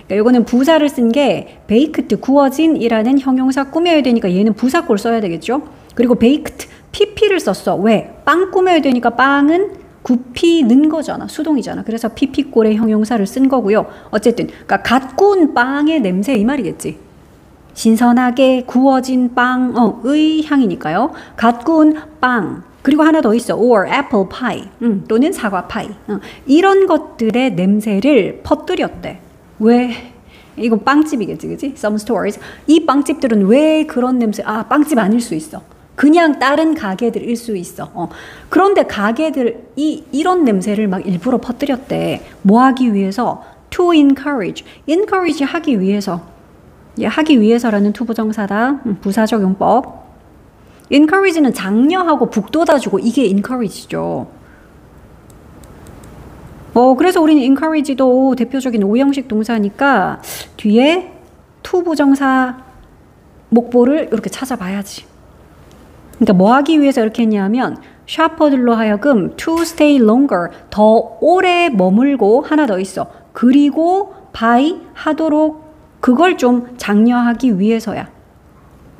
그러니까 이거는 부사를 쓴 게 baked, 구워진이라는 형용사 꾸며야 되니까 얘는 부사꼴 써야 되겠죠? 그리고 baked, pp를 썼어. 왜? 빵 꾸며야 되니까 빵은 굽히는 거잖아. 수동이잖아. 그래서 pp꼴의 형용사를 쓴 거고요. 어쨌든 그러니까 갓 구운 빵의 냄새 이 말이겠지. 신선하게 구워진 빵의 향이니까요. 갓 구운 빵. 그리고 하나 더 있어. or apple pie. 또는 사과 파이. 이런 것들의 냄새를 퍼뜨렸대. 왜? 이건 빵집이겠지, 그치? Some stores. 이 빵집들은 왜 그런 냄새? 아, 빵집 아닐 수 있어. 그냥 다른 가게들일 수 있어. 그런데 가게들이 이런 냄새를 막 일부러 퍼뜨렸대. 뭐 하기 위해서? To encourage. encourage 하기 위해서. 하기 위해서라는 투부정사다. 부사적 용법. encourage는 장려하고 북돋아주고 이게 encourage죠. 그래서 우리는 encourage도 대표적인 오형식 동사니까 뒤에 투부정사 목보를 이렇게 찾아봐야지. 그러니까 뭐 하기 위해서 이렇게 했냐면 샤퍼들로 하여금 to stay longer, 더 오래 머물고 하나 더 있어. 그리고 by 하도록 그걸 좀 장려하기 위해서야.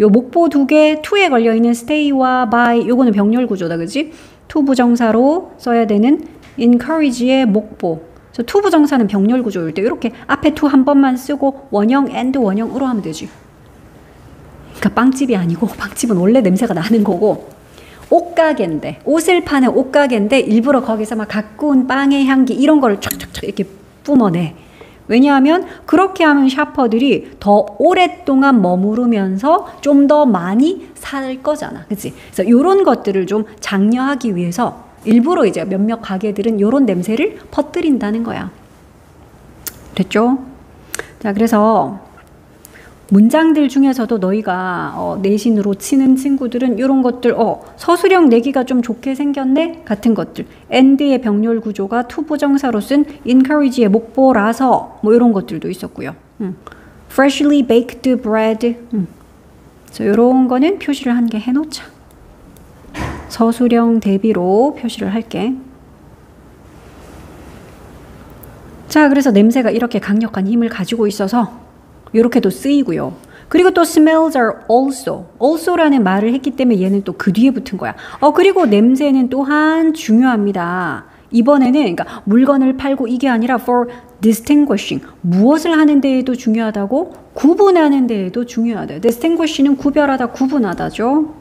요 목보 두 개, to에 걸려있는 stay와 by, 요거는 병렬 구조다, 그지? to 부정사로 써야 되는 encourage의 목보. 그래서 to 부정사는 병렬 구조일 때 이렇게 앞에 to 한 번만 쓰고 원형 and 원형으로 하면 되지. 그러니까 빵집이 아니고 빵집은 원래 냄새가 나는 거고 옷가게인데 옷을 파는 옷가게인데 일부러 거기서 막 가꾸운 빵의 향기 이런 거를 촥촥촥 이렇게 뿜어내. 왜냐하면 그렇게 하면 샤퍼들이 더 오랫동안 머무르면서 좀 더 많이 살 거잖아. 그치? 그래서 이런 것들을 좀 장려하기 위해서 일부러 이제 몇몇 가게들은 이런 냄새를 퍼뜨린다는 거야. 됐죠? 자, 그래서 문장들 중에서도 너희가 내신으로 치는 친구들은 이런 것들 서술형 내기가 좀 좋게 생겼네 같은 것들 and의 병렬 구조가 to 부정사로 쓴 encourage의 목보라서 뭐 이런 것들도 있었고요. freshly baked bread 그래서 이런 거는 표시를 한 개 해놓자. 서술형 대비로 표시를 할게. 자, 그래서 냄새가 이렇게 강력한 힘을 가지고 있어서 이렇게도 쓰이고요. 그리고 또 smells are also라는 말을 했기 때문에 얘는 또 그 뒤에 붙은 거야. 그리고 냄새는 또한 중요합니다. 이번에는 그러니까 물건을 팔고 이게 아니라 for distinguishing, 무엇을 하는 데에도 중요하다고, 구분하는 데에도 중요하다. distinguish는 구별하다, 구분하다죠.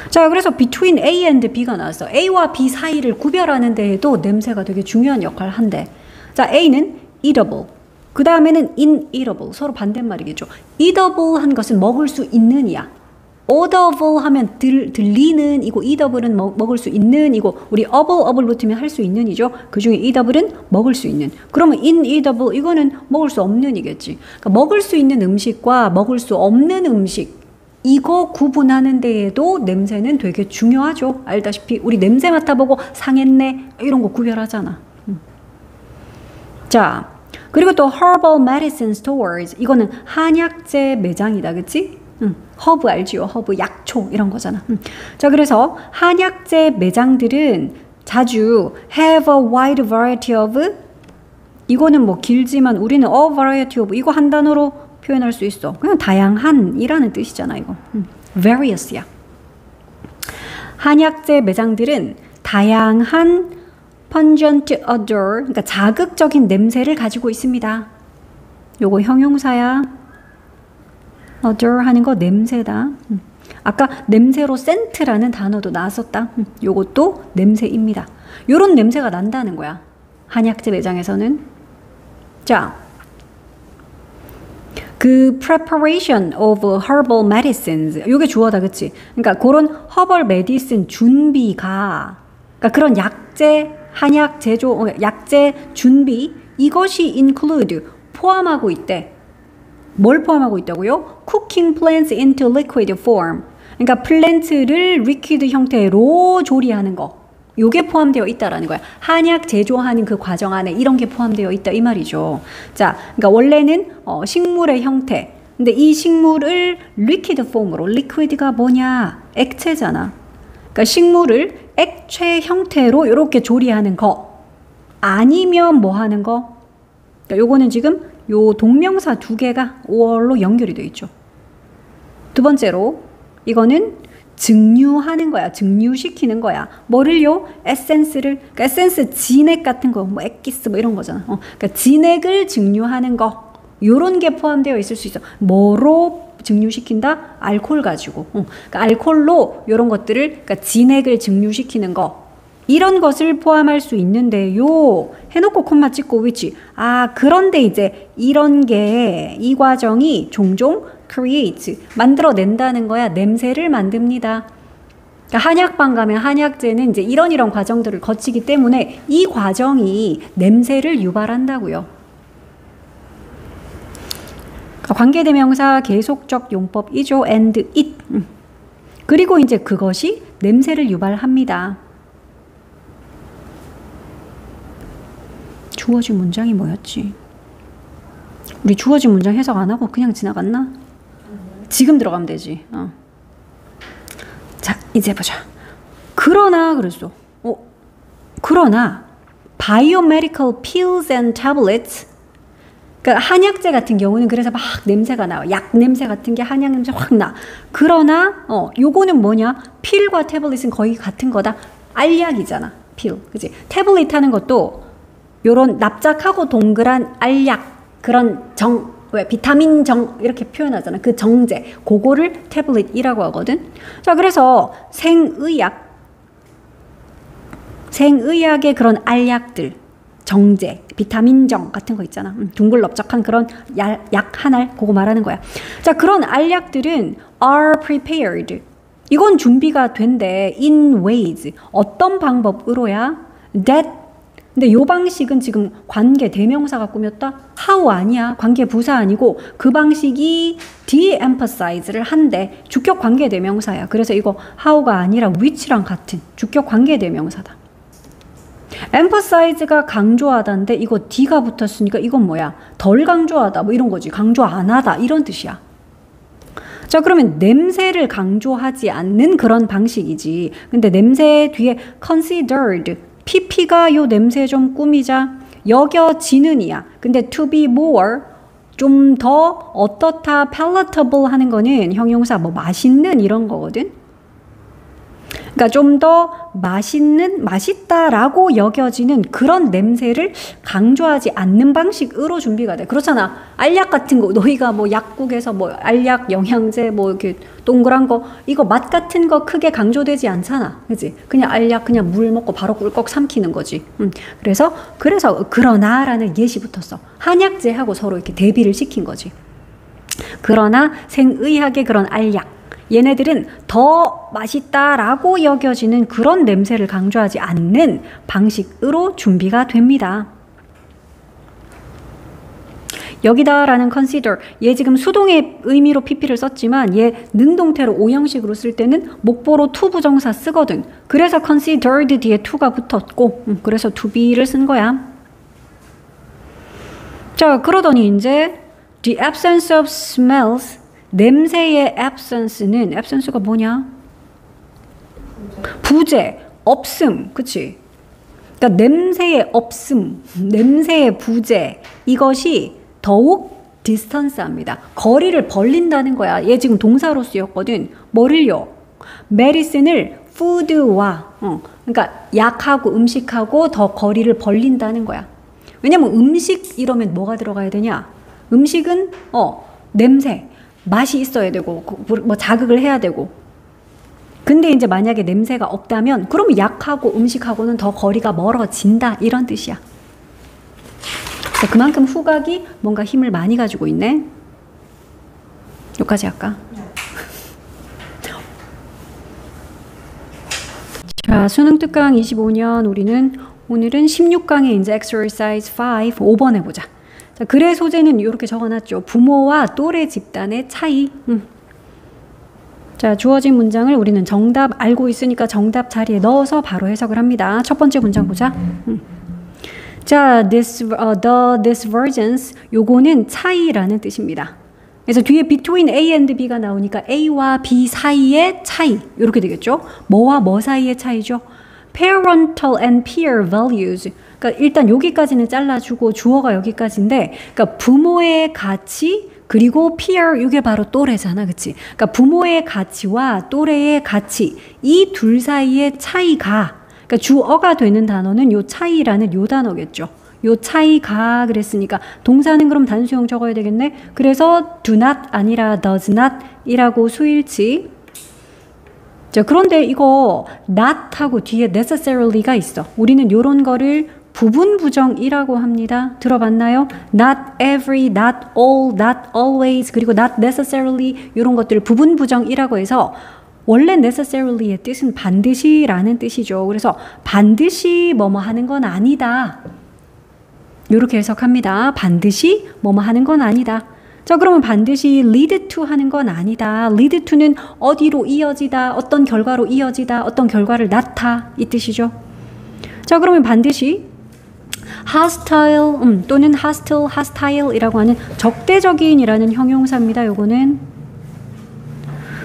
자, 그래서 between A and B가 나왔어. A와 B 사이를 구별하는 데에도 냄새가 되게 중요한 역할을 한대. 자, A는 eatable. 그 다음에는 ineatable, 서로 반대말이겠죠. eatable 한 것은 먹을 수 있는 이야. audible 하면 들리는 이고 eatable은 먹을 수 있는 이고 우리 able 붙으면 할 수 있는 이죠. 그 중에 eatable은 먹을 수 있는. 그러면 ineatable 이거는 먹을 수 없는 이겠지. 그러니까 먹을 수 있는 음식과 먹을 수 없는 음식 이거 구분하는 데에도 냄새는 되게 중요하죠. 알다시피 우리 냄새 맡아보고 상했네 이런 거 구별하잖아. 자, 그리고 또 herbal medicine stores 이거는 한약재 매장이다, 그치? 허브 알지요? 허브, 약초 이런 거잖아. 자, 그래서 한약재 매장들은 자주 have a wide variety of 이거는 뭐 길지만 우리는 a variety of 이거 한 단어로 표현할 수 있어. 그냥 다양한이라는 뜻이잖아, 이거. various야. 한약재 매장들은 다양한 pungent odor, 그러니까 자극적인 냄새를 가지고 있습니다. 요거 형용사야. odor 하는 거 냄새다. 아까 냄새로 scent라는 단어도 나왔었다. 요것도 냄새입니다. 요런 냄새가 난다는 거야. 한약재 매장에서는. 자, 그 preparation of herbal medicines 요게 주어다, 그치? 그러니까 그런 herbal medicine 준비가 그러니까 그런 약재 한약 제조, 약재 준비 이것이 include 포함하고 있대. 뭘 포함하고 있다고요? Cooking plants into liquid form. 그러니까 플랜트를 리퀴드 형태로 조리하는 거. 요게 포함되어 있다라는 거야. 한약 제조하는 그 과정 안에 이런 게 포함되어 있다 이 말이죠. 자, 그러니까 원래는 식물의 형태. 근데 이 식물을 리퀴드 폼으로, 리퀴드가 뭐냐? 액체잖아. 그러니까 식물을 액체 형태로 이렇게 조리하는 거. 아니면 뭐 하는 거? 그러니까 요거는 지금 요 동명사 두 개가 5월로 연결이 되어 있죠. 두 번째로 이거는 증류하는 거야. 증류시키는 거야. 뭐를요? 에센스를. 그러니까 에센스 진액 같은 거, 뭐 액기스 뭐 이런 거잖아. 그러니까 진액을 증류하는 거. 요런 게 포함되어 있을 수 있어. 뭐로 증류시킨다? 알코올 가지고. 그러니까 알코올로 요런 것들을, 그러니까 진액을 증류시키는 거. 이런 것을 포함할 수 있는데요. 해놓고 콤마 찍고 위치. 아, 그런데 이제 이런 게, 이 과정이 종종 create, 만들어낸다는 거야. 냄새를 만듭니다. 그러니까 한약방 가면 한약재는 이제 이런 과정들을 거치기 때문에 이 과정이 냄새를 유발한다고요. 관계대명사 계속적 용법이죠. and it. 그리고 이제 그것이 냄새를 유발합니다. 주어진 문장이 뭐였지? 우리 주어진 문장 해석 안 하고 그냥 지나갔나? 지금 들어가면 되지. 자, 이제 보자. 그러나 그랬어. 그러나 biomedical pills and tablets, 그러니까 한약재 같은 경우는 그래서 막 냄새가 나와. 약 냄새 같은 게 한약 냄새 확 나. 그러나 요거는 뭐냐? 필과 태블릿은 거의 같은 거다. 알약이잖아. 필. 그치? 태블릿 하는 것도 요런 납작하고 동그란 알약, 그런 왜 비타민 정 이렇게 표현하잖아. 그 정제. 그거를 태블릿이라고 하거든. 자, 그래서 생의학의 그런 알약들, 정제, 비타민정 같은 거 있잖아. 둥글넓적한 그런 약 하나, 그거 말하는 거야. 자, 그런 알약들은 are prepared. 이건 준비가 된대. in ways. 어떤 방법으로야? that. 근데 요 방식은 지금 관계 대명사가 꾸몄다? how 아니야. 관계 부사 아니고 그 방식이 de-emphasize를 한대. 주격 관계 대명사야. 그래서 이거 how가 아니라 which랑 같은 주격 관계 대명사다. emphasize가 강조하다인데 이거 D가 붙었으니까 이건 뭐야? 덜 강조하다 뭐 이런 거지. 강조 안 하다 이런 뜻이야. 자, 그러면 냄새를 강조하지 않는 그런 방식이지. 근데 냄새 뒤에 considered, pp가 요 냄새 좀 꾸미자. 여겨지는 이야. 근데 to be more, 좀 더 어떻다, palatable 하는 거는 형용사 뭐 맛있는 이런 거거든. 그러니까 좀 더 맛있다라고 여겨지는 그런 냄새를 강조하지 않는 방식으로 준비가 돼. 그렇잖아. 알약 같은 거, 너희가 뭐 약국에서 뭐 알약, 영양제, 뭐 이렇게 동그란 거, 이거 맛 같은 거 크게 강조되지 않잖아. 그치? 그냥 알약, 그냥 물 먹고 바로 꿀꺽 삼키는 거지. 그래서 그러나라는 예시 붙었어. 한약재하고 서로 이렇게 대비를 시킨 거지. 그러나 생의학의 그런 알약, 얘네들은 더 맛있다라고 여겨지는 그런 냄새를 강조하지 않는 방식으로 준비가 됩니다. 여기다라는 consider, 얘 지금 수동의 의미로 pp를 썼지만 얘 능동태로 오형식으로 쓸 때는 목보로 to 부정사 쓰거든. 그래서 considered 뒤에 to가 붙었고, 그래서 to be를 쓴 거야. 자, 그러더니 이제 the absence of smells, 냄새의 absence는, absence가 뭐냐? 부재, 없음, 그치? 그러니까 냄새의 없음, 냄새의 부재, 이것이 더욱 distance합니다. 거리를 벌린다는 거야. 얘 지금 동사로 쓰였거든. 뭐를요? 메디슨을 food와, 그러니까 약하고 음식하고 더 거리를 벌린다는 거야. 왜냐면 음식 이러면 뭐가 들어가야 되냐? 음식은 냄새, 맛이 있어야 되고 뭐 자극을 해야 되고. 근데 이제 만약에 냄새가 없다면 그럼 약하고 음식하고는 더 거리가 멀어진다 이런 뜻이야. 그만큼 후각이 뭔가 힘을 많이 가지고 있네. 여기까지 할까? 자, 수능 특강 25년 우리는 오늘은 16강의 이제 exercise 5 5번 해보자. 자, 글의 소재는 이렇게 적어놨죠. 부모와 또래 집단의 차이. 자, 주어진 문장을 우리는 정답 알고 있으니까 정답 자리에 넣어서 바로 해석을 합니다. 첫 번째 문장 보자. 자, this divergence, 요거는 차이라는 뜻입니다. 그래서 뒤에 between A and B가 나오니까 A와 B 사이의 차이, 이렇게 되겠죠. 뭐와 뭐 사이의 차이죠. parental and peer values. 그러니까 일단 여기까지는 잘라주고 주어가 여기까지인데, 그러니까 부모의 가치 그리고 peer, 이게 바로 또래잖아, 그치? 그러니까 부모의 가치와 또래의 가치, 이 둘 사이의 차이가, 그러니까 주어가 되는 단어는 요 차이라는 요 단어겠죠. 요 차이가 그랬으니까 동사는 그럼 단수형 적어야 되겠네. 그래서 do not 아니라 does not 이라고 수일치. 자, 그런데 이거 not하고 뒤에 necessarily가 있어. 우리는 요런 거를 부분 부정이라고 합니다. 들어봤나요? not every, not all, not always, 그리고 not necessarily 이런 것들을 부분 부정이라고 해서 원래 necessarily의 뜻은 반드시라는 뜻이죠. 그래서 반드시 뭐뭐 하는 건 아니다. 이렇게 해석합니다. 반드시 뭐뭐 하는 건 아니다. 자, 그러면 반드시 lead to 하는 건 아니다. lead to는 어디로 이어지다, 어떤 결과로 이어지다, 어떤 결과를 낳다 이 뜻이죠. 자, 그러면 반드시 hostile 또는 hostile이라고 하는 적대적인이라는 형용사입니다. 요거는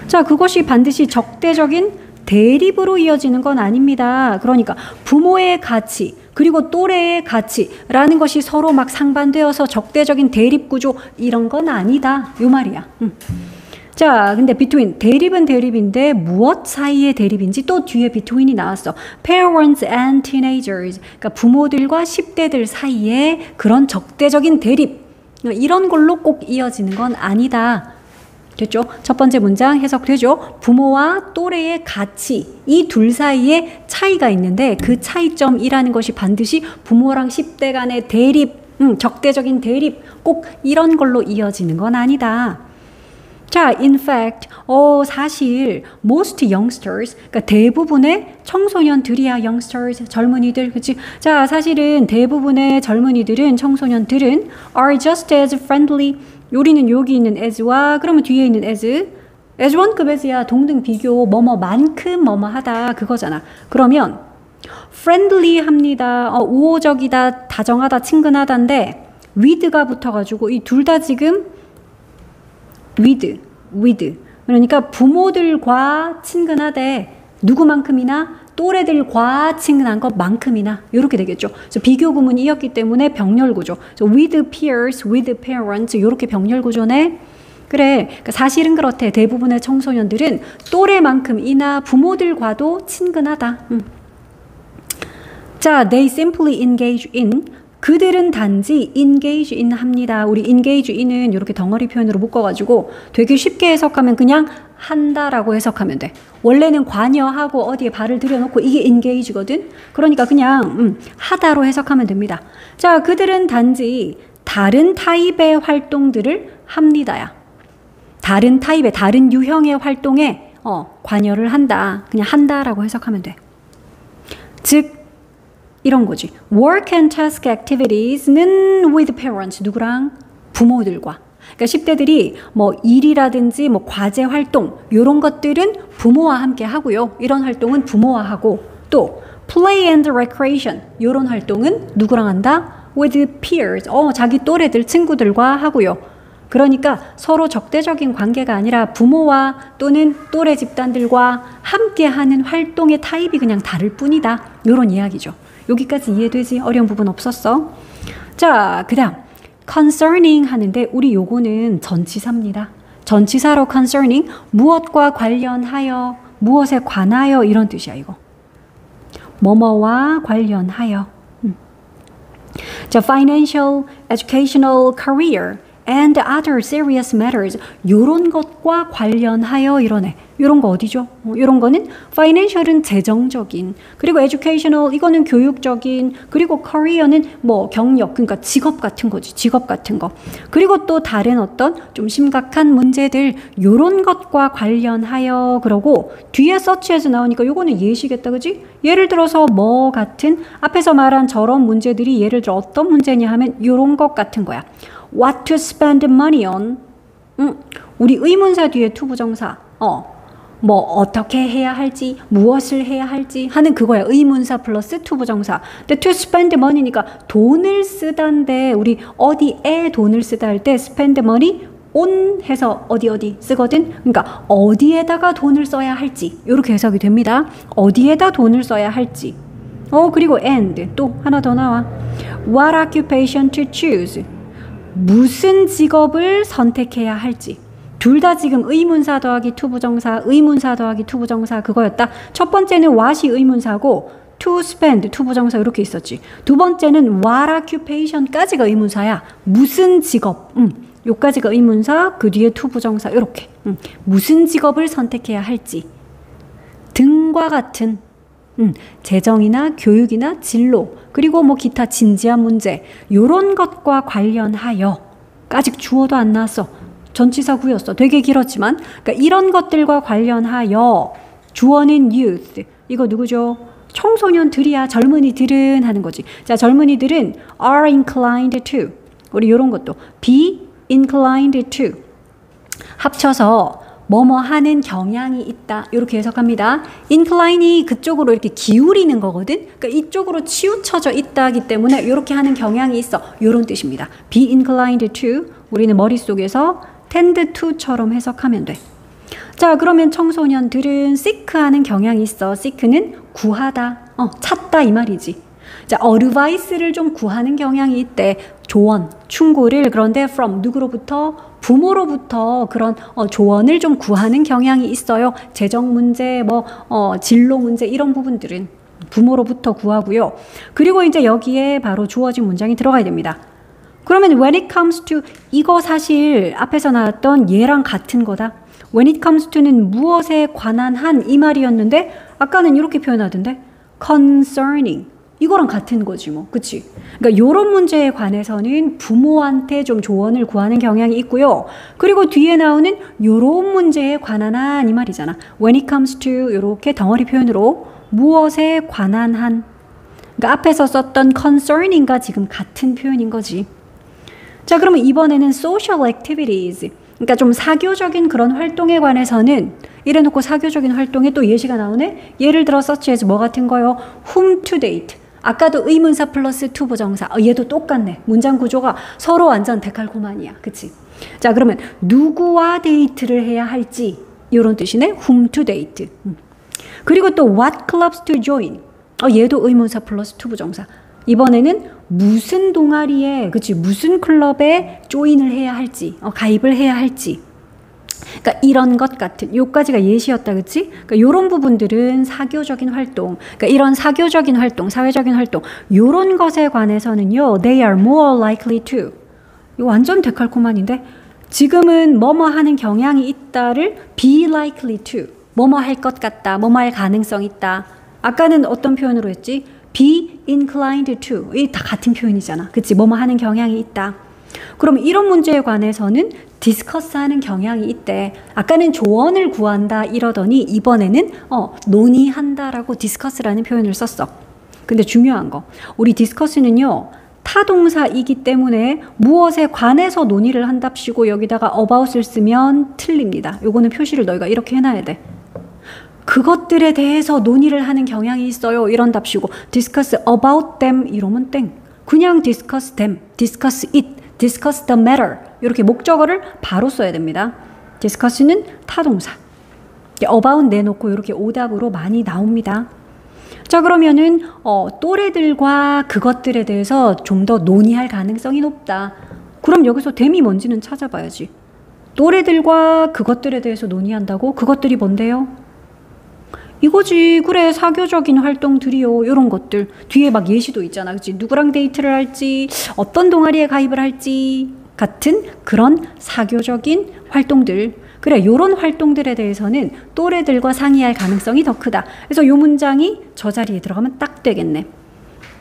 자, 그것이 반드시 적대적인 대립으로 이어지는 건 아닙니다. 그러니까 부모의 가치 그리고 또래의 가치라는 것이 서로 막 상반되어서 적대적인 대립 구조 이런 건 아니다. 요 말이야. 자, 근데 between 대립은 대립인데 무엇 사이의 대립인지 또 뒤에 between이 나왔어. Parents and teenagers. 그러니까 부모들과 10대들 사이에 그런 적대적인 대립 이런 걸로 꼭 이어지는 건 아니다. 됐죠? 첫 번째 문장 해석되죠? 부모와 또래의 가치 이 둘 사이에 차이가 있는데 그 차이점이라는 것이 반드시 부모랑 10대 간의 대립, 적대적인 대립 꼭 이런 걸로 이어지는 건 아니다. 자, in fact, 사실 most youngsters, 그러니까 대부분의 청소년들이야, youngsters, 젊은이들, 그치? 자, 사실은 대부분의 젊은이들은, 청소년들은 are just as friendly. 요리는 여기 있는 as와 그러면 뒤에 있는 as 1급 as야 동등 비교 뭐뭐만큼 뭐뭐하다 그거잖아. 그러면 friendly 합니다. 우호적이다, 다정하다, 친근하다인데 with가 붙어가지고 이 둘 다 지금 with 그러니까 부모들과 친근하대 누구만큼이나 또래들과 친근한 것만큼이나 이렇게 되겠죠. 그래서 비교 구문이었기 때문에 병렬 구조. with peers, with parents 이렇게 병렬 구조네. 그래. 그러니까 사실은 그렇대. 대부분의 청소년들은 또래만큼이나 부모들과도 친근하다. 자, they simply engage in. 그들은 단지 engage in 합니다. 우리 engage in은 이렇게 덩어리 표현으로 묶어가지고 되게 쉽게 해석하면 그냥 한다라고 해석하면 돼. 원래는 관여하고 어디에 발을 들여놓고 이게 engage거든. 그러니까 그냥 하다로 해석하면 됩니다. 자, 그들은 단지 다른 타입의 활동들을 합니다야. 다른 타입의 다른 유형의 활동에 관여를 한다. 그냥 한다라고 해석하면 돼. 즉 이런 거지. Work and task activities는 with parents. 누구랑? 부모들과. 그러니까 10대들이 뭐 일이라든지 뭐 과제 활동 이런 것들은 부모와 함께 하고요. 이런 활동은 부모와 하고 또 play and recreation 이런 활동은 누구랑 한다? with peers. 자기 또래들 친구들과 하고요. 그러니까 서로 적대적인 관계가 아니라 부모와 또는 또래 집단들과 함께하는 활동의 타입이 그냥 다를 뿐이다. 이런 이야기죠. 여기까지 이해되지? 어려운 부분 없었어? 자, 그 다음 concerning 하는데 우리 요거는 전치사입니다. 전치사로 concerning 무엇과 관련하여 무엇에 관하여 이런 뜻이야 이거. 뭐뭐와 관련하여. 자, financial, educational, career and other serious matters 요런 것과 관련하여 이러네. 요런 거 어디죠? 요런 거는 financial은 재정적인 그리고 educational 이거는 교육적인 그리고 career는 뭐 경력 그러니까 직업 같은 거지. 직업 같은 거. 그리고 또 다른 어떤 좀 심각한 문제들 요런 것과 관련하여 그러고 뒤에 서치에서 나오니까 요거는 예시겠다 그지? 예를 들어서 뭐 같은 앞에서 말한 저런 문제들이 예를 들어 어떤 문제냐 하면 요런 것 같은 거야. What to spend money on. 우리 의문사 뒤에 투부정사. 뭐 어떻게 해야 할지, 무엇을 해야 할지 하는 그거야. 의문사 플러스 투부정사. 근데 to spend money니까 돈을 쓰다인데 우리 어디에 돈을 쓰다 할 때 spend money on 해서 어디 쓰거든. 그러니까 어디에다가 돈을 써야 할지 이렇게 해석이 됩니다. 어디에다 돈을 써야 할지. 그리고 and 또 하나 더 나와. What occupation to choose. 무슨 직업을 선택해야 할지. 둘 다 지금 의문사 더하기 투부정사, 의문사 더하기 투부정사 그거였다. 첫 번째는 what이 의문사고 to spend 투부정사 이렇게 있었지. 두 번째는 what occupation까지가 의문사야. 무슨 직업. 요까지가 의문사, 그 뒤에 투부정사 이렇게. 무슨 직업을 선택해야 할지 등과 같은 재정이나 교육이나 진로 그리고 뭐 기타 진지한 문제 요런 것과 관련하여 아직 주어도 안 나왔어. 전치사 구였어. 되게 길었지만 그러니까 이런 것들과 관련하여 주어는 youth. 이거 누구죠? 청소년들이야. 젊은이들은 하는 거지. 자, 젊은이들은 are inclined to. 우리 요런 것도 be inclined to. 합쳐서 뭐뭐 하는 경향이 있다. 이렇게 해석합니다. incline이 그쪽으로 이렇게 기울이는 거거든. 그러니까 이쪽으로 치우쳐져 있다기 때문에 이렇게 하는 경향이 있어. 이런 뜻입니다. be inclined to. 우리는 머릿속에서 tend to처럼 해석하면 돼. 자, 그러면 청소년들은 seek하는 경향이 있어. seek는 구하다, 찾다 이 말이지. 자, advice를 좀 구하는 경향이 있대. 조언, 충고를. 그런데 from 누구로부터? 부모로부터 그런 조언을 좀 구하는 경향이 있어요. 재정 문제, 진로 문제 이런 부분들은 부모로부터 구하고요. 그리고 이제 여기에 바로 주어진 문장이 들어가야 됩니다. 그러면 when it comes to 이거 사실 앞에서 나왔던 얘랑 같은 거다. when it comes to는 무엇에 관한 한 이 말이었는데 아까는 이렇게 표현하던데 concerning 이거랑 같은 거지 뭐. 그치? 그러니까 요런 문제에 관해서는 부모한테 좀 조언을 구하는 경향이 있고요. 그리고 뒤에 나오는 요런 문제에 관한 한 이 말이잖아. when it comes to 요렇게 덩어리 표현으로 무엇에 관한 한. 그러니까 앞에서 썼던 concerning과 지금 같은 표현인 거지. 자, 그러면 이번에는 social activities. 그러니까 좀 사교적인 그런 활동에 관해서는 이래놓고 사교적인 활동에 또 예시가 나오네. 예를 들어 서치해서 뭐 같은 거요? whom to date. 아까도 의문사 플러스 투부정사. 얘도 똑같네. 문장 구조가 서로 완전 데칼코마니야. 그치? 자, 그러면 누구와 데이트를 해야 할지 이런 뜻이네. whom to date. 그리고 또 what clubs to join. 얘도 의문사 플러스 투부정사. 이번에는 무슨 동아리에, 그치? 무슨 클럽에 조인을 해야 할지, 가입을 해야 할지. 그러니까 이런 것 같은, 요까지가 예시였다, 그치? 그러니까 요런 부분들은 사교적인 활동, 그러니까 이런 사교적인 활동, 사회적인 활동, 요런 것에 관해서는요, they are more likely to. 이거 완전 데칼코마니인데? 지금은 뭐뭐 하는 경향이 있다를 be likely to. 뭐뭐 할 것 같다, 뭐뭐 할 가능성 있다. 아까는 어떤 표현으로 했지? be inclined to. 이 다 같은 표현이잖아. 그치? 뭐뭐 하는 경향이 있다. 그럼 이런 문제에 관해서는 디스커스 하는 경향이 있대. 아까는 조언을 구한다 이러더니 이번에는 논의한다라고 디스커스라는 표현을 썼어. 근데 중요한 거. 우리 디스커스는요. 타동사이기 때문에 무엇에 관해서 논의를 한답시고 여기다가 about을 쓰면 틀립니다. 요거는 표시를 너희가 이렇게 해놔야 돼. 그것들에 대해서 논의를 하는 경향이 있어요. 이런답시고 discuss about them 이러면 땡. 그냥 discuss them, discuss it, discuss the matter 이렇게 목적어를 바로 써야 됩니다. discuss는 타동사. about 내놓고 이렇게 오답으로 많이 나옵니다. 자, 그러면은 또래들과 그것들에 대해서 좀 더 논의할 가능성이 높다. 그럼 여기서 them이 뭔지는 찾아봐야지. 또래들과 그것들에 대해서 논의한다고? 그것들이 뭔데요? 이거지. 그래, 사교적인 활동들이요. 이런 것들. 뒤에 막 예시도 있잖아. 그치? 누구랑 데이트를 할지, 어떤 동아리에 가입을 할지 같은 그런 사교적인 활동들. 그래, 요런 활동들에 대해서는 또래들과 상의할 가능성이 더 크다. 그래서 요 문장이 저 자리에 들어가면 딱 되겠네.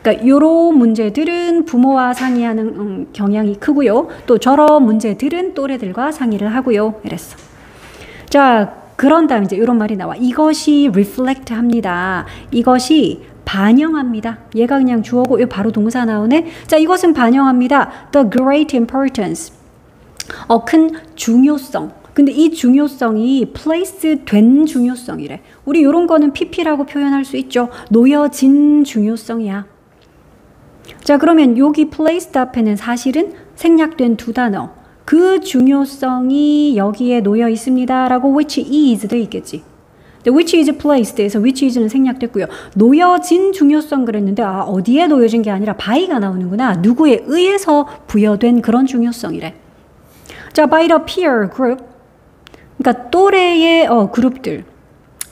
그러니까 요런 문제들은 부모와 상의하는 경향이 크고요. 또 저런 문제들은 또래들과 상의를 하고요. 이랬어. 자, 그런 다음 이제 이런 말이 나와. 이것이 reflect 합니다. 이것이 반영합니다. 얘가 그냥 주어고 이 바로 동사 나오네. 자, 이것은 반영합니다. The great importance. 큰 중요성. 근데 이 중요성이 place 된 중요성이래. 우리 이런 거는 pp라고 표현할 수 있죠. 놓여진 중요성이야. 자, 그러면 여기 placed 앞에는 사실은 생략된 두 단어. 그 중요성이 여기에 놓여 있습니다. 라고 which is 돼 있겠지. which is placed에서 which is는 생략됐고요. 놓여진 중요성 그랬는데 어디에 놓여진 게 아니라 by가 나오는구나. 누구에 의해서 부여된 그런 중요성이래. 자, by the peer group. 그러니까 또래의 그룹들.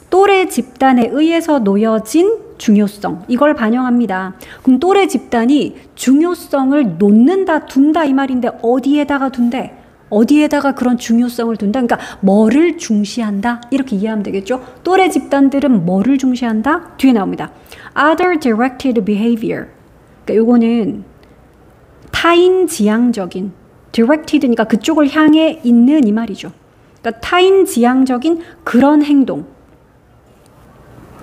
또래 집단에 의해서 놓여진 중요성. 이걸 반영합니다. 그럼 또래 집단이 중요성을 놓는다, 둔다 이 말인데 어디에다가 둔대? 어디에다가 그런 중요성을 둔다? 그러니까 뭐를 중시한다? 이렇게 이해하면 되겠죠? 또래 집단들은 뭐를 중시한다? 뒤에 나옵니다. Other directed behavior. 그러니까 요거는 타인 지향적인, directed니까 그쪽을 향해 있는 이 말이죠. 그러니까 타인 지향적인 그런 행동.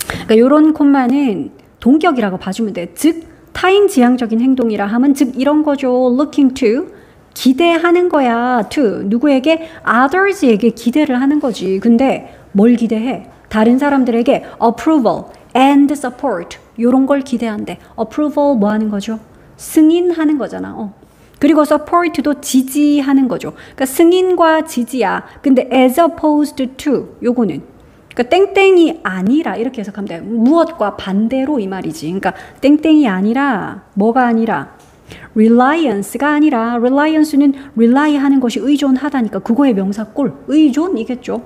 그러니까 요런 콤마는 동격이라고 봐주면 돼. 즉 타인 지향적인 행동이라 하면 즉 이런 거죠. looking to. 기대하는 거야. to 누구에게? others에게 기대를 하는 거지. 근데 뭘 기대해? 다른 사람들에게 approval and support 요런 걸 기대한대. approval 뭐 하는 거죠? 승인하는 거잖아. 그리고 support도 지지하는 거죠. 그러니까 승인과 지지야. 근데 as opposed to 요거는 그러니까 땡땡이 아니라 이렇게 해석하면 돼. 무엇과 반대로 이 말이지. 그러니까 땡땡이 아니라 뭐가 아니라 reliance가 아니라 reliance는 rely하는 것이 의존하다니까 그거의 명사꼴 의존이겠죠.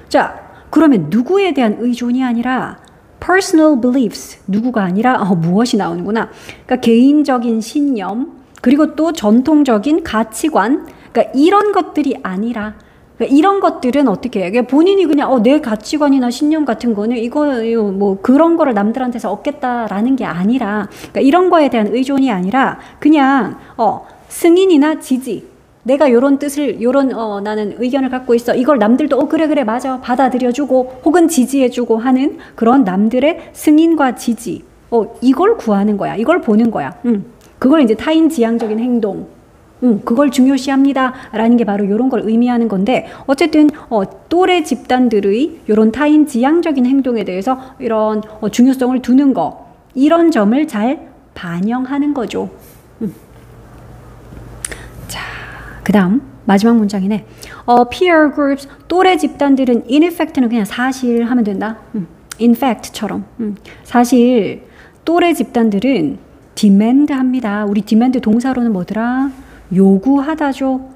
자, 그러면 누구에 대한 의존이 아니라 personal beliefs 누구가 아니라 무엇이 나오는구나. 그러니까 개인적인 신념 그리고 또 전통적인 가치관 그러니까 이런 것들이 아니라 그러니까 이런 것들은 어떻게 해요? 본인이 그냥 내 가치관이나 신념 같은 거는 이거 뭐 그런 거를 남들한테서 얻겠다라는 게 아니라 그러니까 이런 거에 대한 의존이 아니라 그냥 승인이나 지지 내가 요런 뜻을 요런 나는 의견을 갖고 있어 이걸 남들도 그래 맞아 받아들여주고 혹은 지지해주고 하는 그런 남들의 승인과 지지 이걸 구하는 거야. 이걸 보는 거야. 그걸 이제 타인 지향적인 행동 그걸 중요시합니다. 라는 게 바로 이런 걸 의미하는 건데 어쨌든 또래 집단들의 이런 타인 지향적인 행동에 대해서 이런 중요성을 두는 거 이런 점을 잘 반영하는 거죠. 자, 그 다음 마지막 문장이네. peer groups 또래 집단들은 in effect는 그냥 사실 하면 된다. in fact처럼 사실 또래 집단들은 demand 합니다. 우리 demand 동사로는 뭐더라? 요구하다죠.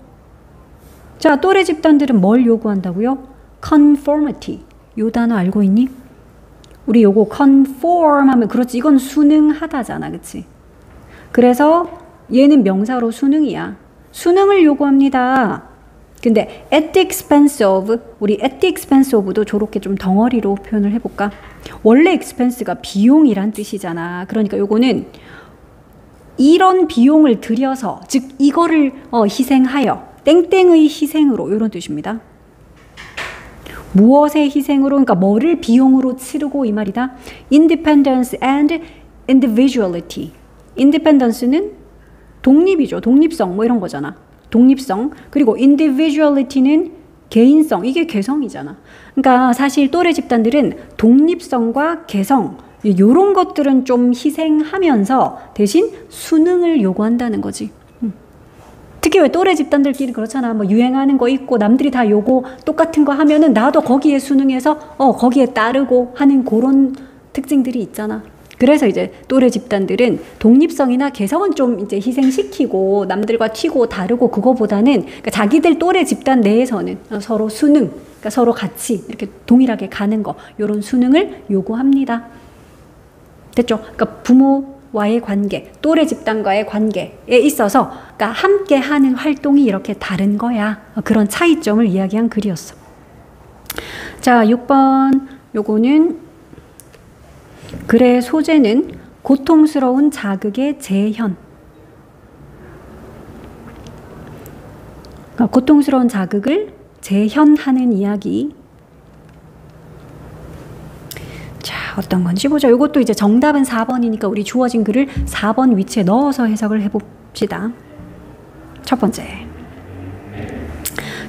자, 또래 집단들은 뭘 요구한다고요? conformity. 요 단어 알고 있니? 우리 요거 conform 하면 그렇지. 이건 순응하다잖아. 그치? 그래서 얘는 명사로 순응이야. 순응을 요구합니다. 근데 at the expense of 우리 at the expense of도 저렇게 좀 덩어리로 표현을 해볼까? 원래 expense가 비용이란 뜻이잖아. 그러니까 요거는 이런 비용을 들여서 즉 이거를 희생하여 땡땡의 희생으로 이런 뜻입니다. 무엇의 희생으로 그러니까 뭐를 비용으로 치르고 이 말이다. Independence and individuality. Independence는 독립이죠. 독립성 뭐 이런 거잖아. 독립성 그리고 individuality는 개인성 이게 개성이잖아. 그러니까 사실 또래 집단들은 독립성과 개성 요런 것들은 좀 희생하면서 대신 순응을 요구한다는 거지. 특히 왜 또래 집단들끼리 그렇잖아. 뭐 유행하는 거 있고 남들이 다 요거 똑같은 거 하면은 나도 거기에 순응해서 거기에 따르고 하는 그런 특징들이 있잖아. 그래서 이제 또래 집단들은 독립성이나 개성은 좀 이제 희생시키고 남들과 튀고 다르고 그거보다는 그러니까 자기들 또래 집단 내에서는 서로 순응, 그러니까 서로 같이 이렇게 동일하게 가는 거 요런 순응을 요구합니다. 됐죠? 그러니까 부모와의 관계, 또래 집단과의 관계에 있어서 그러니까 함께 하는 활동이 이렇게 다른 거야. 그런 차이점을 이야기한 글이었어. 자, 6번 요거는 글의 소재는 고통스러운 자극의 재현. 그러니까 고통스러운 자극을 재현하는 이야기. 자, 어떤 건지 보자. 이것도 이제 정답은 4번이니까 우리 주어진 글을 4번 위치에 넣어서 해석을 해봅시다. 첫 번째.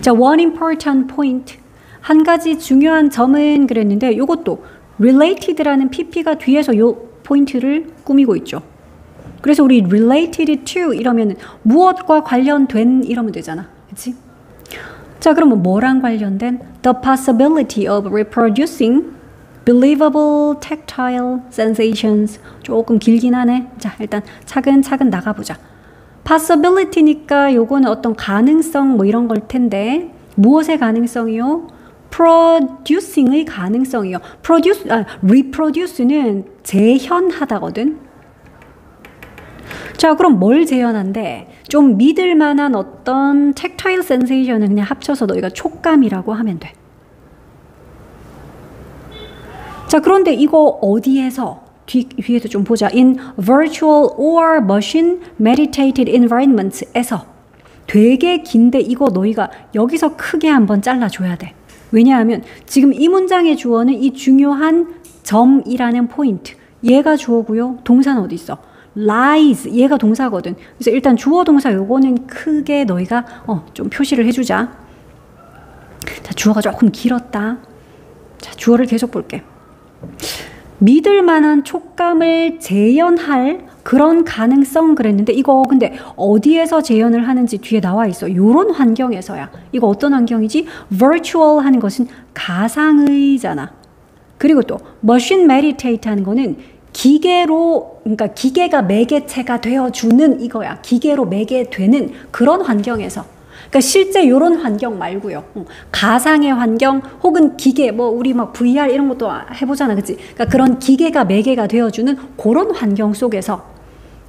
자, one important point. 한 가지 중요한 점은 그랬는데 이것도 related라는 pp가 뒤에서 요 포인트를 꾸미고 있죠. 그래서 우리 related to 이러면 무엇과 관련된 이러면 되잖아. 그치? 자, 그러면 뭐랑 관련된? The possibility of reproducing believable tactile sensations. 조금 길긴 하네. 자, 일단 차근차근 나가보자. possibility니까 요거는 어떤 가능성 뭐 이런 걸 텐데 무엇의 가능성이요? producing의 가능성이요. reproduce는 재현하다거든. 자, 그럼 뭘 재현한대? 좀 믿을 만한 어떤 tactile sensation을 그냥 합쳐서 너희가 촉감이라고 하면 돼. 자, 그런데 이거 어디에서? 뒤에도 좀 보자. In virtual or machine meditated environments에서. 되게 긴데 이거 너희가 여기서 크게 한번 잘라줘야 돼. 왜냐하면 지금 이 문장의 주어는 이 중요한 점이라는 포인트. 얘가 주어고요. 동사는 어디 있어? lies. 얘가 동사거든. 그래서 일단 주어 동사 요거는 크게 너희가 좀 표시를 해주자. 자, 주어가 조금 길었다. 자, 주어를 계속 볼게. 믿을 만한 촉감을 재현할 그런 가능성 그랬는데 이거 근데 어디에서 재현을 하는지 뒤에 나와 있어. 요런 환경에서야. 이거 어떤 환경이지? virtual 하는 것은 가상의잖아. 그리고 또 machine meditate 하는 거는 기계로, 그러니까 기계가 매개체가 되어주는 이거야. 기계로 매개되는 그런 환경에서. 그러니까 실제 요런 환경 말고요. 가상의 환경 혹은 기계, 뭐 우리 막 VR 이런 것도 해보잖아. 그치? 그러니까 그런 기계가 매개가 되어주는 그런 환경 속에서.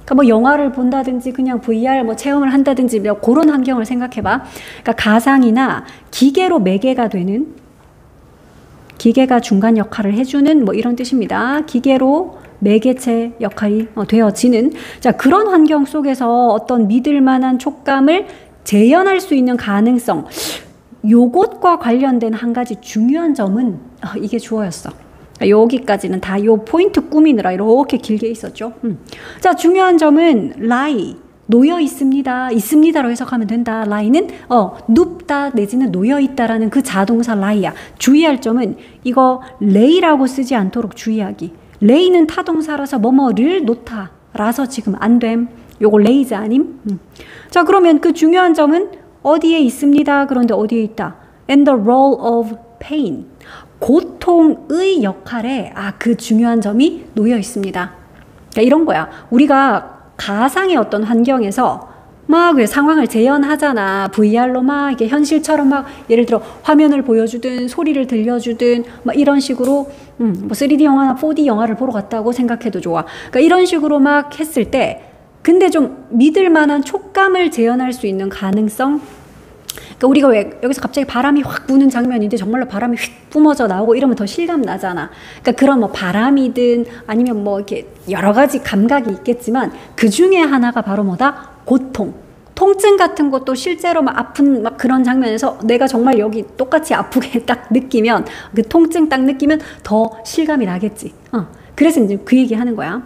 그러니까 뭐 영화를 본다든지 그냥 VR 뭐 체험을 한다든지 그런 환경을 생각해봐. 그러니까 가상이나 기계로 매개가 되는, 기계가 중간 역할을 해주는 뭐 이런 뜻입니다. 기계로 매개체 역할이 되어지는, 자, 그런 환경 속에서 어떤 믿을 만한 촉감을 재현할 수 있는 가능성, 요것과 관련된 한 가지 중요한 점은 이게 주어였어. 여기까지는 다 요 포인트 꾸미느라 이렇게 길게 있었죠. 자, 중요한 점은 lie, 놓여 있습니다. 있습니다로 해석하면 된다. lie는 눕다 내지는 놓여 있다라는 그 자동사 lie야. 주의할 점은 이거 lay라고 쓰지 않도록 주의하기. lay는 타동사라서 뭐뭐를 놓다라서 지금 안 됨. 요거 레이즈 아님? 자, 그러면 그 중요한 점은 어디에 있습니다. 그런데 어디에 있다? And the role of pain. 고통의 역할에 그 중요한 점이 놓여 있습니다. 그러니까 이런 거야. 우리가 가상의 어떤 환경에서 막 왜 상황을 재현하잖아. VR로 막 이게 현실처럼 막 예를 들어 화면을 보여주든 소리를 들려주든 막 이런 식으로 뭐 3D 영화나 4D 영화를 보러 갔다고 생각해도 좋아. 그러니까 이런 식으로 막 했을 때 근데 좀 믿을 만한 촉감을 재현할 수 있는 가능성? 그러니까 우리가 왜 여기서 갑자기 바람이 확 부는 장면인데 정말로 바람이 휙 뿜어져 나오고 이러면 더 실감 나잖아. 그러니까 그런 뭐 바람이든 아니면 뭐 이렇게 여러 가지 감각이 있겠지만 그 중에 하나가 바로 뭐다? 고통. 통증 같은 것도 실제로 막 아픈 막 그런 장면에서 내가 정말 여기 똑같이 아프게 딱 느끼면 그 통증 딱 느끼면 더 실감이 나겠지. 그래서 이제 그 얘기 하는 거야.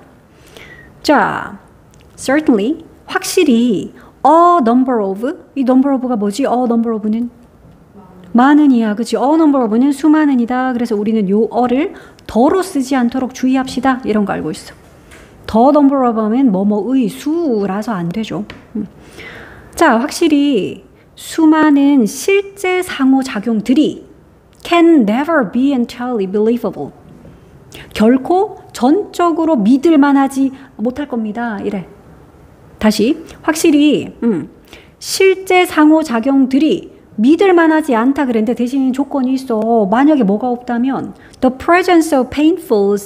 자, certainly 확실히 a number of, 이 number of가 뭐지? a number of는 많은이야. 그치? a number of는 수많은이다. 그래서 우리는 요 어를 더로 쓰지 않도록 주의합시다. 이런 거 알고 있어. 더 number of 하면 뭐뭐의 수라서 안 되죠. 자, 확실히 수많은 실제 상호작용들이 can never be entirely believable. 결코 전적으로 믿을 만하지 못할 겁니다. 이래. 다시 확실히 실제 상호작용들이 믿을 만하지 않다 그랬는데 대신 조건이 있어. 만약에 뭐가 없다면 the presence of painful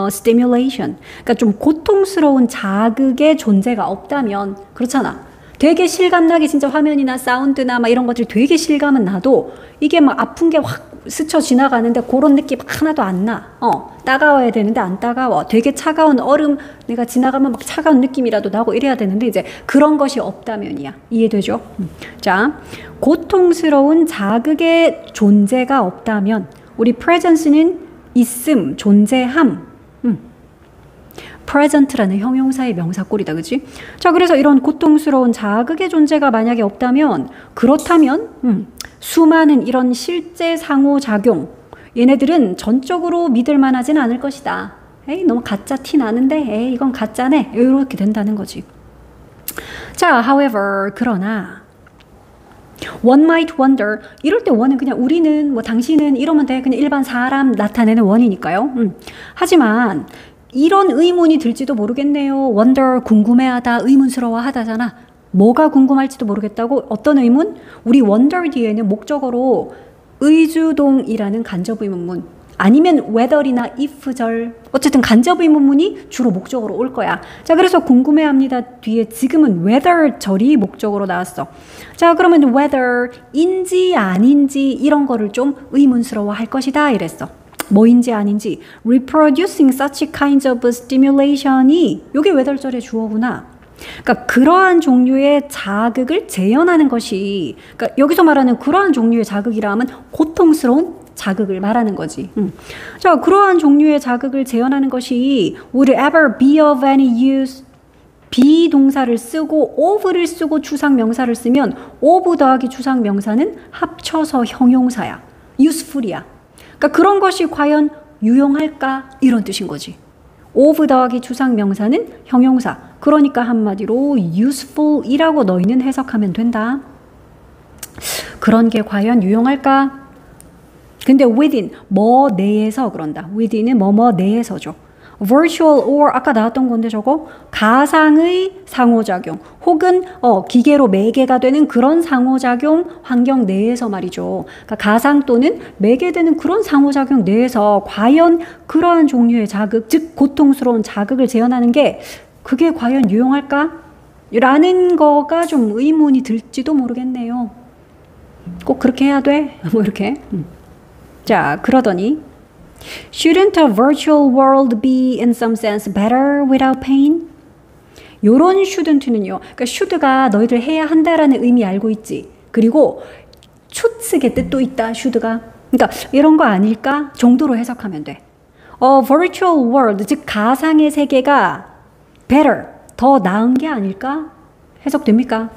stimulation, 그러니까 좀 고통스러운 자극의 존재가 없다면 그렇잖아. 되게 실감나게 진짜 화면이나 사운드나 막 이런 것들 되게 실감은 나도 이게 막 아픈 게 확 스쳐 지나가는데 그런 느낌 하나도 안 나. 따가워야 되는데 안 따가워. 되게 차가운 얼음 내가 지나가면 막 차가운 느낌이라도 나고 이래야 되는데 이제 그런 것이 없다면이야. 이해되죠? 자, 고통스러운 자극의 존재가 없다면 우리 presence는 있음, 존재함. present라는 형용사의 명사꼴이다. 그치? 자, 그래서 이런 고통스러운 자극의 존재가 만약에 없다면 그렇다면 수많은 이런 실제 상호작용, 얘네들은 전적으로 믿을 만하진 않을 것이다. 에이, 너무 가짜 티 나는데, 에이, 이건 가짜네. 이렇게 된다는 거지. 자, however, 그러나, one might wonder, 이럴 때 one은 그냥 우리는, 뭐, 당신은 이러면 돼. 그냥 일반 사람 나타내는 one이니까요. 하지만, 이런 의문이 들지도 모르겠네요. wonder, 궁금해하다, 의문스러워하다잖아. 뭐가 궁금할지도 모르겠다고. 어떤 의문? 우리 wonder 뒤에는 목적어로 의주동이라는 간접의문문 아니면 whether이나 if절 어쨌든 간접의문문이 주로 목적어로 올 거야. 자, 그래서 궁금해합니다 뒤에 지금은 whether절이 목적어로 나왔어. 자, 그러면 whether인지 아닌지 이런 거를 좀 의문스러워 할 것이다 이랬어. 뭐인지 아닌지 reproducing such kinds of stimulation이 요게 whether절의 주어구나. 그러니까 그러한 종류의 자극을 재현하는 것이, 그러니까 여기서 말하는 그러한 종류의 자극이라 하면 고통스러운 자극을 말하는 거지. 자, 그러한 종류의 자극을 재현하는 것이 would ever be of any use. 비동사를 쓰고 of를 쓰고 추상명사를 쓰면 of 더하기 추상명사는 합쳐서 형용사야. useful이야. 그러니까 그런 것이 과연 유용할까? 이런 뜻인 거지. of 더하기 추상명사는 형용사. 그러니까 한마디로 useful이라고 너희는 해석하면 된다. 그런 게 과연 유용할까? 근데 within, 뭐 내에서 그런다. within은 뭐뭐 내에서죠. virtual or 아까 나왔던 건데 저거 가상의 상호작용 혹은 기계로 매개가 되는 그런 상호작용 환경 내에서 말이죠. 그러니까 가상 또는 매개되는 그런 상호작용 내에서 과연 그러한 종류의 자극, 즉 고통스러운 자극을 재현하는 게 그게 과연 유용할까? 라는 거가 좀 의문이 들지도 모르겠네요. 꼭 그렇게 해야 돼? 뭐 이렇게. 자, 그러더니 Shouldn't a virtual world be in some sense better without pain? 요런 shouldn't는요. 그러니까 should가 너희들 해야 한다라는 의미 알고 있지. 그리고 추측의 뜻도 있다. should가. 그러니까 이런 거 아닐까? 정도로 해석하면 돼. virtual world, 즉 가상의 세계가 better, 더 나은 게 아닐까? 해석됩니까?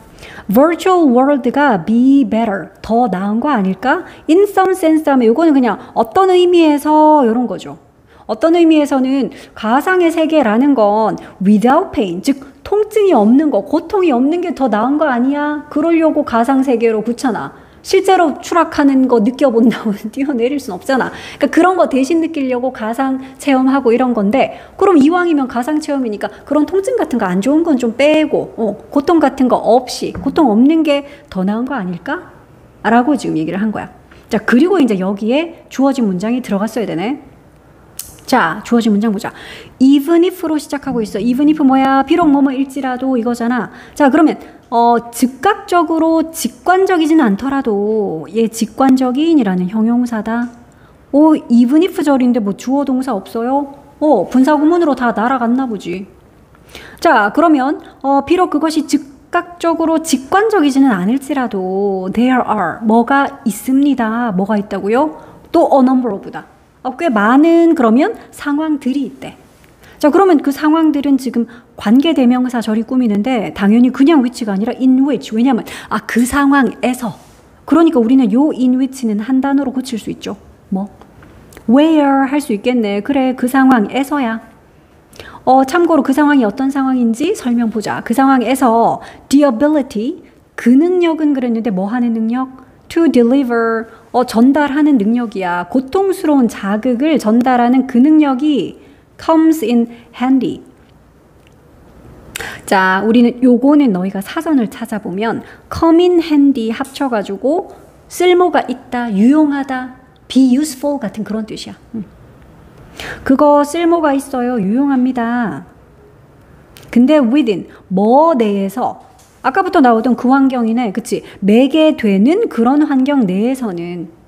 virtual world가 be better, 더 나은 거 아닐까? in some sense 하면 이거는 그냥 어떤 의미에서 이런 거죠. 어떤 의미에서는 가상의 세계라는 건 without pain, 즉 통증이 없는 거, 고통이 없는 게 더 나은 거 아니야? 그러려고 가상 세계로 굳혀놔. 실제로 추락하는 거 느껴본다고 뛰어내릴 순 없잖아. 그러니까 그런 거 대신 느끼려고 가상 체험하고 이런 건데, 그럼 이왕이면 가상 체험이니까 그런 통증 같은 거 안 좋은 건 좀 빼고 고통 같은 거 없이 고통 없는 게 더 나은 거 아닐까? 라고 지금 얘기를 한 거야. 자, 그리고 이제 여기에 주어진 문장이 들어갔어야 되네. 자, 주어진 문장 보자. even if로 시작하고 있어. even if 뭐야? 비록 뭐뭐일지라도 이거잖아. 자, 그러면 즉각적으로 직관적이지는 않더라도 얘 직관적인이라는 형용사다. even if 절인데 뭐 주어 동사 없어요? 분사구문으로 다 날아갔나 보지. 자, 그러면 비록 그것이 즉각적으로 직관적이지는 않을지라도 there are 뭐가 있습니다. 뭐가 있다고요? 또 a number of다. 꽤 많은 그러면 상황들이 있대. 자, 그러면 그 상황들은 지금 관계대명사 절이 꾸미는데 당연히 그냥 which가 아니라 in which. 왜냐하면 그 상황에서. 그러니까 우리는 요 in which는 한 단어로 고칠 수 있죠. 뭐? where 할 수 있겠네. 그래, 그 상황에서야. 참고로 그 상황이 어떤 상황인지 설명 보자. 그 상황에서 the ability, 그 능력은 그랬는데 뭐 하는 능력? to deliver, 전달하는 능력이야. 고통스러운 자극을 전달하는 그 능력이 comes in handy. 자, 우리는 요거는 너희가 사전을 찾아보면 come in handy 합쳐가지고 쓸모가 있다, 유용하다, be useful 같은 그런 뜻이야. 그거 쓸모가 있어요, 유용합니다. 근데 within, 뭐 내에서, 아까부터 나오던 그 환경이네, 그치? 매개되는 그런 환경 내에서는,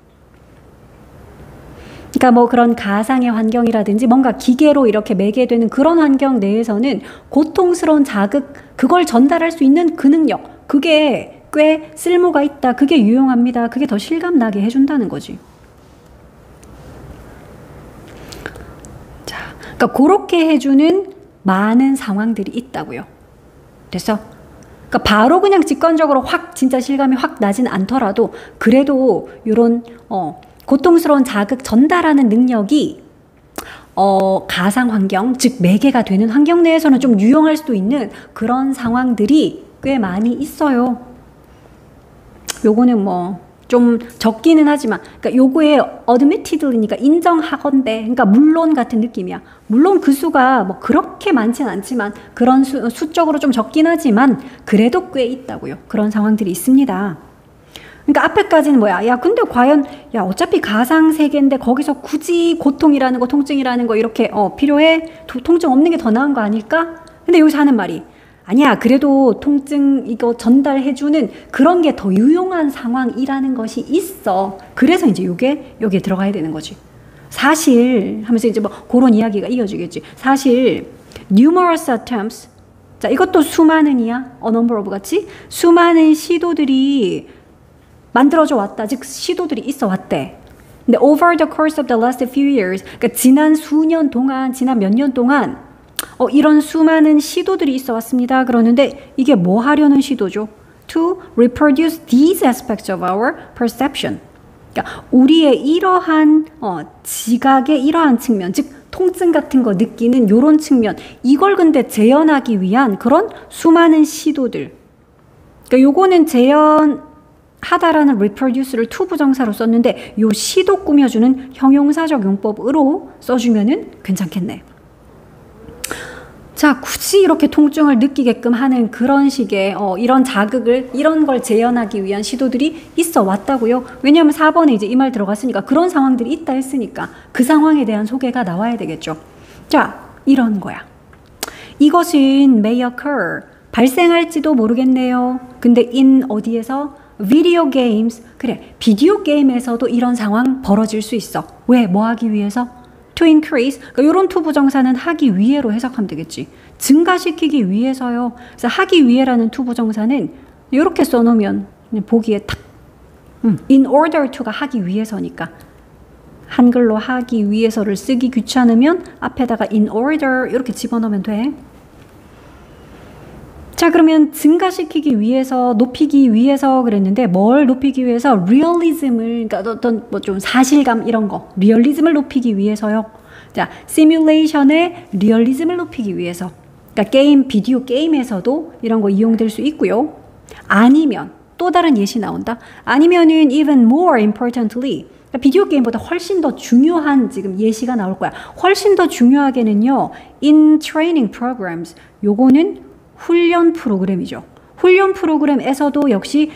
그러니까 뭐 그런 가상의 환경이라든지 뭔가 기계로 이렇게 매개되는 그런 환경 내에서는 고통스러운 자극, 그걸 전달할 수 있는 그 능력, 그게 꽤 쓸모가 있다, 그게 유용합니다, 그게 더 실감나게 해준다는 거지. 자, 그러니까 그렇게 해주는 많은 상황들이 있다고요. 됐어? 그러니까 바로 그냥 직관적으로 확 진짜 실감이 확 나진 않더라도 그래도 이런 고통스러운 자극 전달하는 능력이 가상 환경, 즉 매개가 되는 환경 내에서는 좀 유용할 수도 있는 그런 상황들이 꽤 많이 있어요. 요거는 뭐 좀 적기는 하지만, 그러니까 요거에 admittedly니까 인정하건대, 그러니까 물론 같은 느낌이야. 물론 그 수가 뭐 그렇게 많진 않지만 그런 수적으로 좀 적긴 하지만 그래도 꽤 있다고요. 그런 상황들이 있습니다. 그러니까 앞에까지는 뭐야? 야, 근데 과연, 야, 어차피 가상 세계인데 거기서 굳이 고통이라는 거, 통증이라는 거 이렇게 필요해? 통증 없는 게 더 나은 거 아닐까? 근데 여기서 하는 말이 아니야, 그래도 통증 이거 전달해주는 그런 게 더 유용한 상황이라는 것이 있어. 그래서 이제 여기에 들어가야 되는 거지. 사실 하면서 이제 뭐 그런 이야기가 이어지겠지. 사실 numerous attempts, 자, 이것도 수많은이야, a number of 같이 수많은 시도들이 만들어져 왔다. 즉 시도들이 있어 왔대. 근데 over the course of the last few years, 그러니까 지난 수년 동안, 지난 몇 년 동안 이런 수많은 시도들이 있어 왔습니다. 그러는데 이게 뭐 하려는 시도죠? To reproduce these aspects of our perception. 그러니까 우리의 이러한 지각의 이러한 측면, 즉 통증 같은 거 느끼는 이런 측면, 이걸 근데 재현하기 위한 그런 수많은 시도들. 그러니까 요거는 재현하다라는 reproduce를 to 부정사로 썼는데 요 시도 꾸며주는 형용사적 용법으로 써주면은 괜찮겠네. 자, 굳이 이렇게 통증을 느끼게끔 하는 그런 식의 이런 자극을, 이런 걸 재현하기 위한 시도들이 있어 왔다고요. 왜냐하면 4번에 이제 이 말 들어갔으니까 그런 상황들이 있다 했으니까 그 상황에 대한 소개가 나와야 되겠죠. 자, 이런 거야. 이것은 may occur, 발생할지도 모르겠네요. 근데 in 어디에서? video games. 그래, 비디오 게임에서도 이런 상황 벌어질 수 있어. 왜? 뭐 하기 위해서? to increase, 그러니까 이런 to 부정사는 하기 위해로 해석하면 되겠지. 증가시키기 위해서요. 그래서 하기 위해라는 to 부정사는 이렇게 써놓으면 보기에 탁 in order to가 하기 위해서니까 한글로 하기 위해서를 쓰기 귀찮으면 앞에다가 in order 이렇게 집어넣으면 돼. 자, 그러면 증가시키기 위해서, 높이기 위해서 그랬는데 뭘 높이기 위해서? realism을, 그러니까 어떤 뭐 좀 사실감 이런 거, 리얼리즘을 높이기 위해서요. 자, 시뮬레이션의 리얼리즘을 높이기 위해서. 그러니까 게임, 비디오 게임에서도 이런 거 이용될 수 있고요. 아니면 또 다른 예시 나온다. 아니면은 even more importantly, 그러니까 비디오 게임보다 훨씬 더 중요한 지금 예시가 나올 거야. 훨씬 더 중요하게는요, in training programs, 요거는 훈련 프로그램이죠. 훈련 프로그램에서도 역시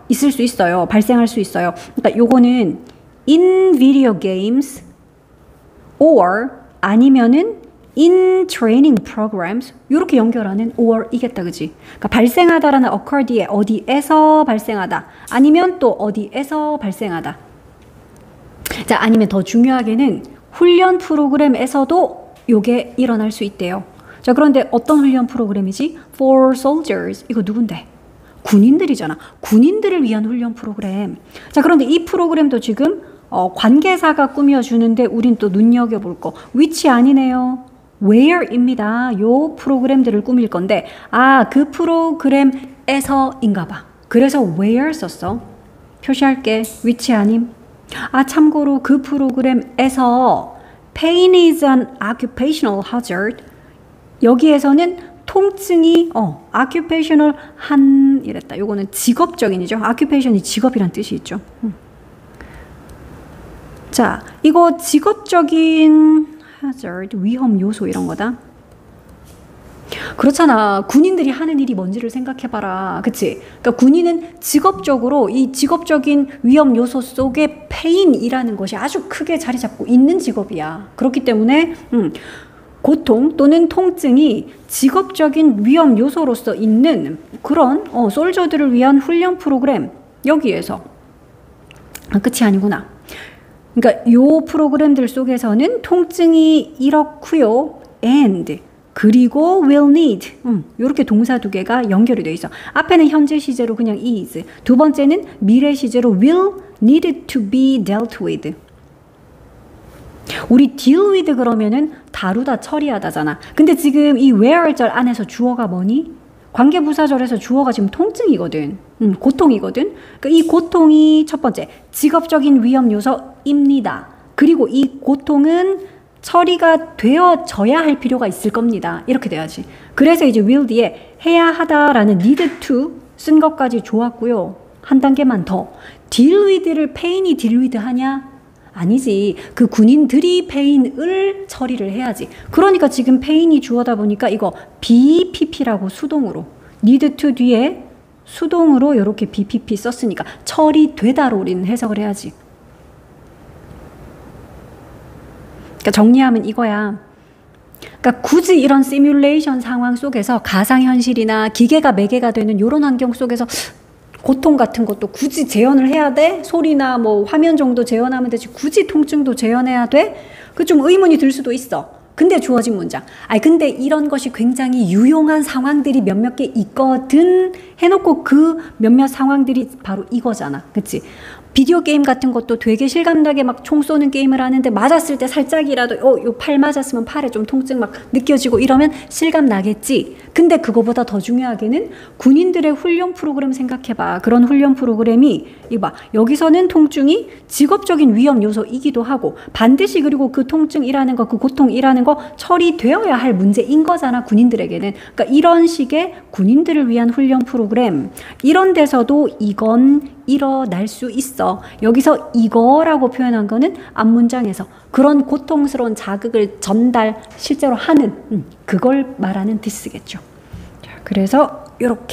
있을 수 있어요. 발생할 수 있어요. 그러니까 요거는 in video games or 아니면은 in training programs 이렇게 연결하는 or 이겠다, 그지? 그러니까 발생하다라는 occur 뒤에 어디에서 발생하다 아니면 또 어디에서 발생하다. 자, 아니면 더 중요하게는 훈련 프로그램에서도 요게 일어날 수 있대요. 자, 그런데 어떤 훈련 프로그램이지? For soldiers. 이거 누군데? 군인들이잖아. 군인들을 위한 훈련 프로그램. 자, 그런데 이 프로그램도 지금 관계사가 꾸며주는데 우린 또 눈여겨볼 거. which 아니네요. where입니다. 요 프로그램들을 꾸밀 건데 그 프로그램에서인가 봐. 그래서 where 썼어. 표시할게. which 아님. 참고로 그 프로그램에서 pain is an occupational hazard. 여기에서는 통증이 occupational 이랬다. 요거는 직업적인이죠. occupation이 직업이란 뜻이 있죠. 자, 이거 직업적인 hazard, 위험 요소 이런 거다. 그렇잖아. 군인들이 하는 일이 뭔지를 생각해봐라. 그치? 그러니까 군인은 직업적으로 이 직업적인 위험 요소 속에 pain이라는 것이 아주 크게 자리 잡고 있는 직업이야. 그렇기 때문에 고통 또는 통증이 직업적인 위험 요소로서 있는 그런 솔저들을 위한 훈련 프로그램, 여기에서 끝이 아니구나. 그러니까 요 프로그램들 속에서는 통증이 이렇고요. and 그리고 will need 이렇게 동사 두 개가 연결이 돼 있어. 앞에는 현재 시제로 그냥 is, 두 번째는 미래 시제로 will need to be dealt with. 우리 deal with 그러면은 다루다 처리하다잖아. 근데 지금 이 where절 안에서 주어가 뭐니? 관계부사절에서 주어가 지금 통증이거든. 고통이거든. 그러니까 이 고통이 첫 번째 직업적인 위험 요소입니다. 그리고 이 고통은 처리가 되어져야 할 필요가 있을 겁니다. 이렇게 돼야지. 그래서 이제 will 뒤에 해야 하다라는 need to 쓴 것까지 좋았고요. 한 단계만 더. deal with를 pain이 deal with 하냐? 아니지. 그 군인들이 pain을 처리를 해야지. 그러니까 지금 pain이 주어다 보니까 이거 BPP라고 수동으로 need to 뒤에 수동으로 이렇게 BPP 썼으니까 처리되다로 우리는 해석을 해야지. 그러니까 정리하면 이거야. 그러니까 굳이 이런 시뮬레이션 상황 속에서 가상현실이나 기계가 매개가 되는 이런 환경 속에서 고통 같은 것도 굳이 재현을 해야 돼? 소리나 뭐 화면 정도 재현하면 되지 굳이 통증도 재현해야 돼? 그 좀 의문이 들 수도 있어. 근데 주어진 문장. 아니 근데 이런 것이 굉장히 유용한 상황들이 몇몇 개 있거든 해놓고 그 몇몇 상황들이 바로 이거잖아. 그치? 비디오 게임 같은 것도 되게 실감나게 막 총 쏘는 게임을 하는데 맞았을 때 살짝이라도 요 팔 맞았으면 팔에 좀 통증 막 느껴지고 이러면 실감 나겠지. 근데 그거보다 더 중요하게는 군인들의 훈련 프로그램 생각해봐. 그런 훈련 프로그램이 이봐 여기서는 통증이 직업적인 위험 요소이기도 하고 반드시 그리고 그 통증이라는 거 그 고통이라는 거 처리되어야 할 문제인 거잖아 군인들에게는. 그러니까 이런 식의 군인들을 위한 훈련 프로그램 이런 데서도 이건 일어날 수 있어. 여기서 이거라고 표현한 거는 앞문장에서 그런 고통스러운 자극을 전달 실제로 하는 그걸 말하는 this겠죠. 자, 그래서 이렇게